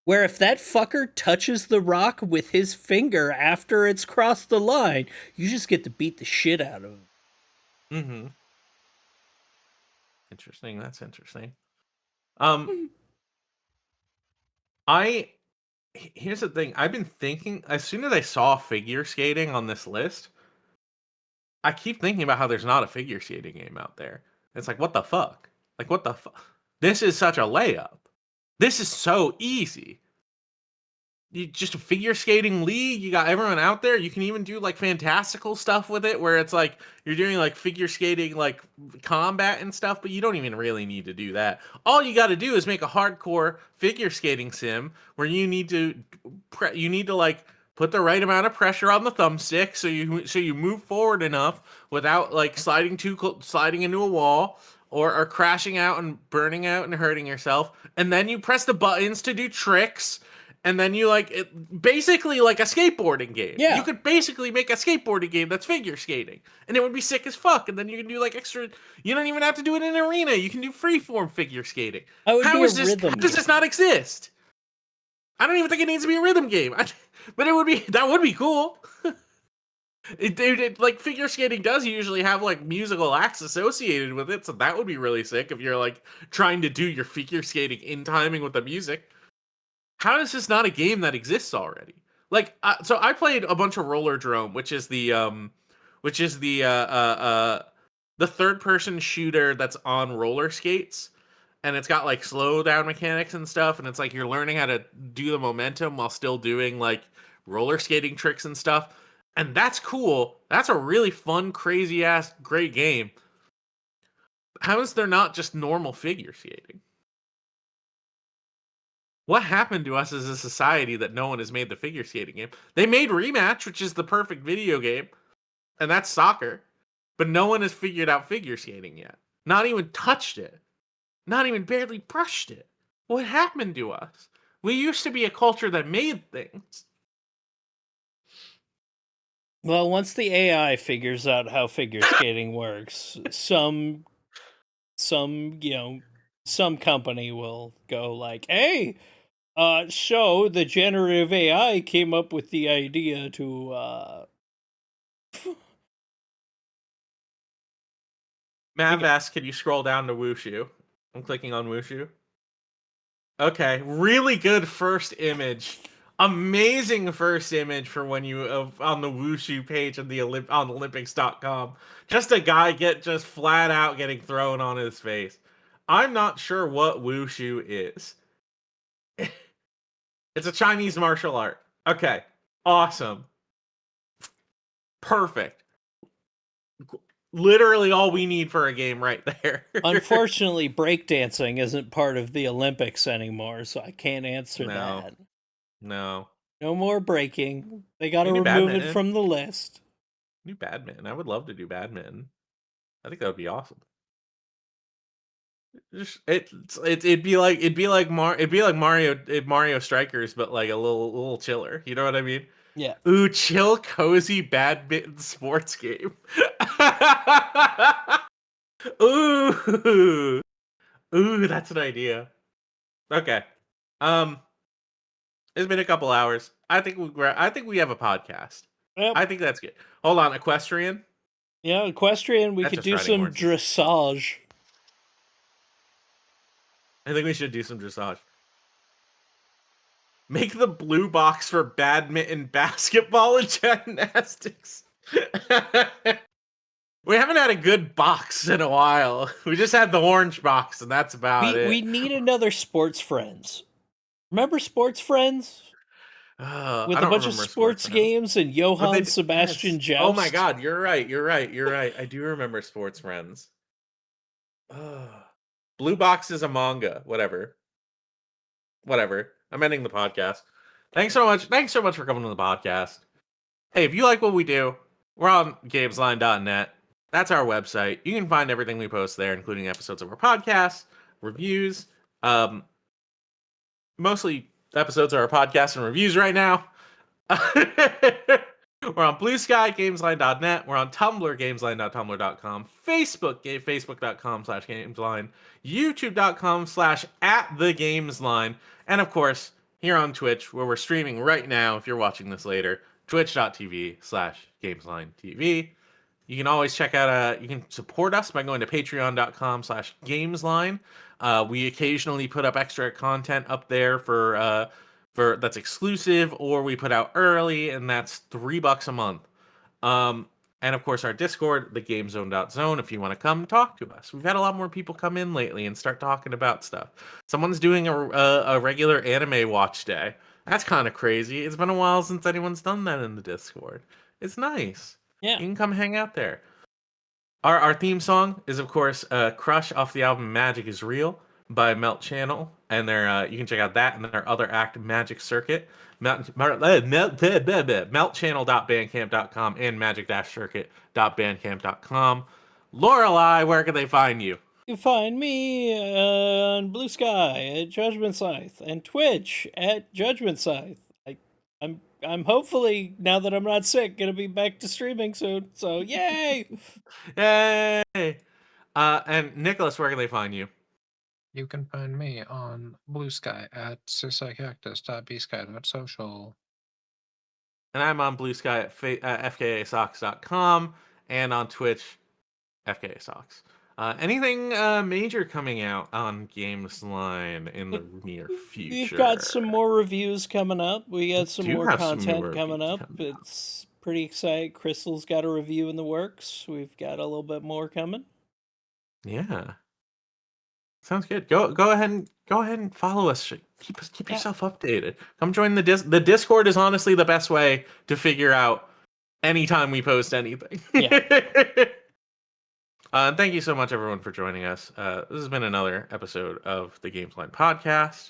B: Where if that fucker touches the rock with his finger after it's crossed the line, you just get to beat the shit out of him.
A: Mm-hmm. Interesting. That's interesting. Here's the thing. I've been thinking, as soon as I saw figure skating on this list, I keep thinking about how there's not a figure skating game out there. It's like, what the fuck? Like, what the fuck? This is such a layup. This is so easy. You just a figure skating league. You got everyone out there. You can even do like fantastical stuff with it, where it's like you're doing like figure skating, like combat and stuff. But you don't even really need to do that. All you got to do is make a hardcore figure skating sim where you need to like put the right amount of pressure on the thumbstick so you move forward enough without like sliding into a wall. Or crashing out and burning out and hurting yourself. And then you press the buttons to do tricks. And then you basically like a skateboarding game.
B: Yeah.
A: You could basically make a skateboarding game that's figure skating. And it would be sick as fuck. And then you can do like extra, you don't even have to do it in an arena. You can do freeform figure skating. How does this not exist? I don't even think it needs to be a rhythm game. But that would be cool. Like figure skating does usually have like musical acts associated with it, so that would be really sick if you're like trying to do your figure skating in timing with the music. How is this not a game that exists already? Like, so I played a bunch of Rollerdrome, which is the third-person shooter that's on roller skates, and it's got like slow down mechanics and stuff, and it's like you're learning how to do the momentum while still doing like roller skating tricks and stuff, and that's cool. That's a really fun, crazy ass, great game. How is there not just normal figure skating? What happened to us as a society that no one has made the figure skating game? They made Rematch, which is the perfect video game, and that's soccer, but no one has figured out figure skating yet. Not even touched it. Not even barely brushed it. What happened to us? We used to be a culture that made things.
B: Well, once the AI figures out how figure skating works, some company will go like, hey, so the generative AI came up with the idea to,
A: Mav asks, can you scroll down to Wushu? I'm clicking on Wushu. Okay, really good first image. Amazing first image for when you on the Wushu page on Olympics.com. Just a guy just flat out getting thrown on his face. I'm not sure what Wushu is. It's a Chinese martial art. Okay, awesome. Perfect. Literally all we need for a game right there.
B: Unfortunately, breakdancing isn't part of the Olympics anymore, so I can't answer that.
A: No
B: more breaking. They got to remove it from the list.
A: New badminton. I would love to do badminton. I think that would be awesome. It'd be like Mario Strikers, but like a little chiller. You know what I mean?
B: Yeah.
A: Ooh, chill, cozy badminton sports game. Ooh, that's an idea. Okay. It's been a couple hours. I think we have a podcast.
B: Yep.
A: I think that's good. Hold on, equestrian.
B: Yeah, equestrian. We could do some dressage.
A: I think we should do some dressage. Make the blue box for badminton, basketball, and gymnastics. We haven't had a good box in a while. We just had the orange box, and that's about it.
B: We need another Sports Friends. Remember Sports Friends? With a bunch of sports games and Johann Sebastian Joust.
A: Oh my god, you're right. I do remember Sports Friends. Blue Box is a manga. Whatever. I'm ending the podcast. Thanks so much for coming to the podcast. Hey, if you like what we do, we're on Gamesline.net. That's our website. You can find everything we post there, including episodes of our podcast, reviews. Mostly episodes of our podcast and reviews right now. We're on Blue Sky, Gamesline.net. We're on Tumblr, Gamesline.tumblr.com. Facebook, Facebook.com/Gamesline. YouTube.com/@TheGamesline. And of course, here on Twitch, where we're streaming right now, if you're watching this later, twitch.tv/GameslineTV. You can always check out, you can support us by going to patreon.com/Gamesline. We occasionally put up extra content up there for that's exclusive, or we put out early, and that's $3 a month. And of course, our Discord, the GameZone.zone, if you want to come talk to us. We've had a lot more people come in lately and start talking about stuff. Someone's doing a regular anime watch day. That's kind of crazy. It's been a while since anyone's done that in the Discord. It's nice.
B: Yeah.
A: You can come hang out there. Our theme song is, of course, Crush off the album Magic is Real by Melt Channel. And you can check out that and their other act, Magic Circuit. Meltchannel.bandcamp.com and magic-circuit.bandcamp.com. Lorelai, where can they find you?
B: You can find me on Blue Sky at Judgment Scythe and Twitch at Judgment Scythe. I'm hopefully, now that I'm not sick, gonna be back to streaming soon. So yay!
A: Yay! And Nikolas, where can they find you?
C: You can find me on Blue Sky at sisicactus.bsky.social.
A: And I'm on Blue Sky at fkasocks.com and on Twitch, fkasocks. Anything major coming out on Gamesline in the near future?
B: We've got some more reviews coming up. We got some more content coming up. It's pretty exciting. Crystal's got a review in the works. We've got a little bit more coming.
A: Yeah. Sounds good. Go ahead and follow us. Keep yourself updated. Come join the Discord is honestly the best way to figure out anytime we post anything.
B: Yeah.
A: Thank you so much, everyone, for joining us. This has been another episode of the Gamesline Podcast.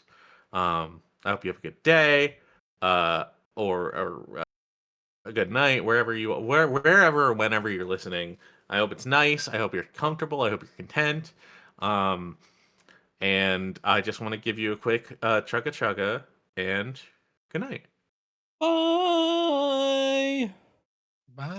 A: I hope you have a good day, or a good night, wherever or whenever you're listening. I hope it's nice. I hope you're comfortable. I hope you're content. And I just want to give you a quick chugga chugga and good night.
B: Bye.
C: Bye.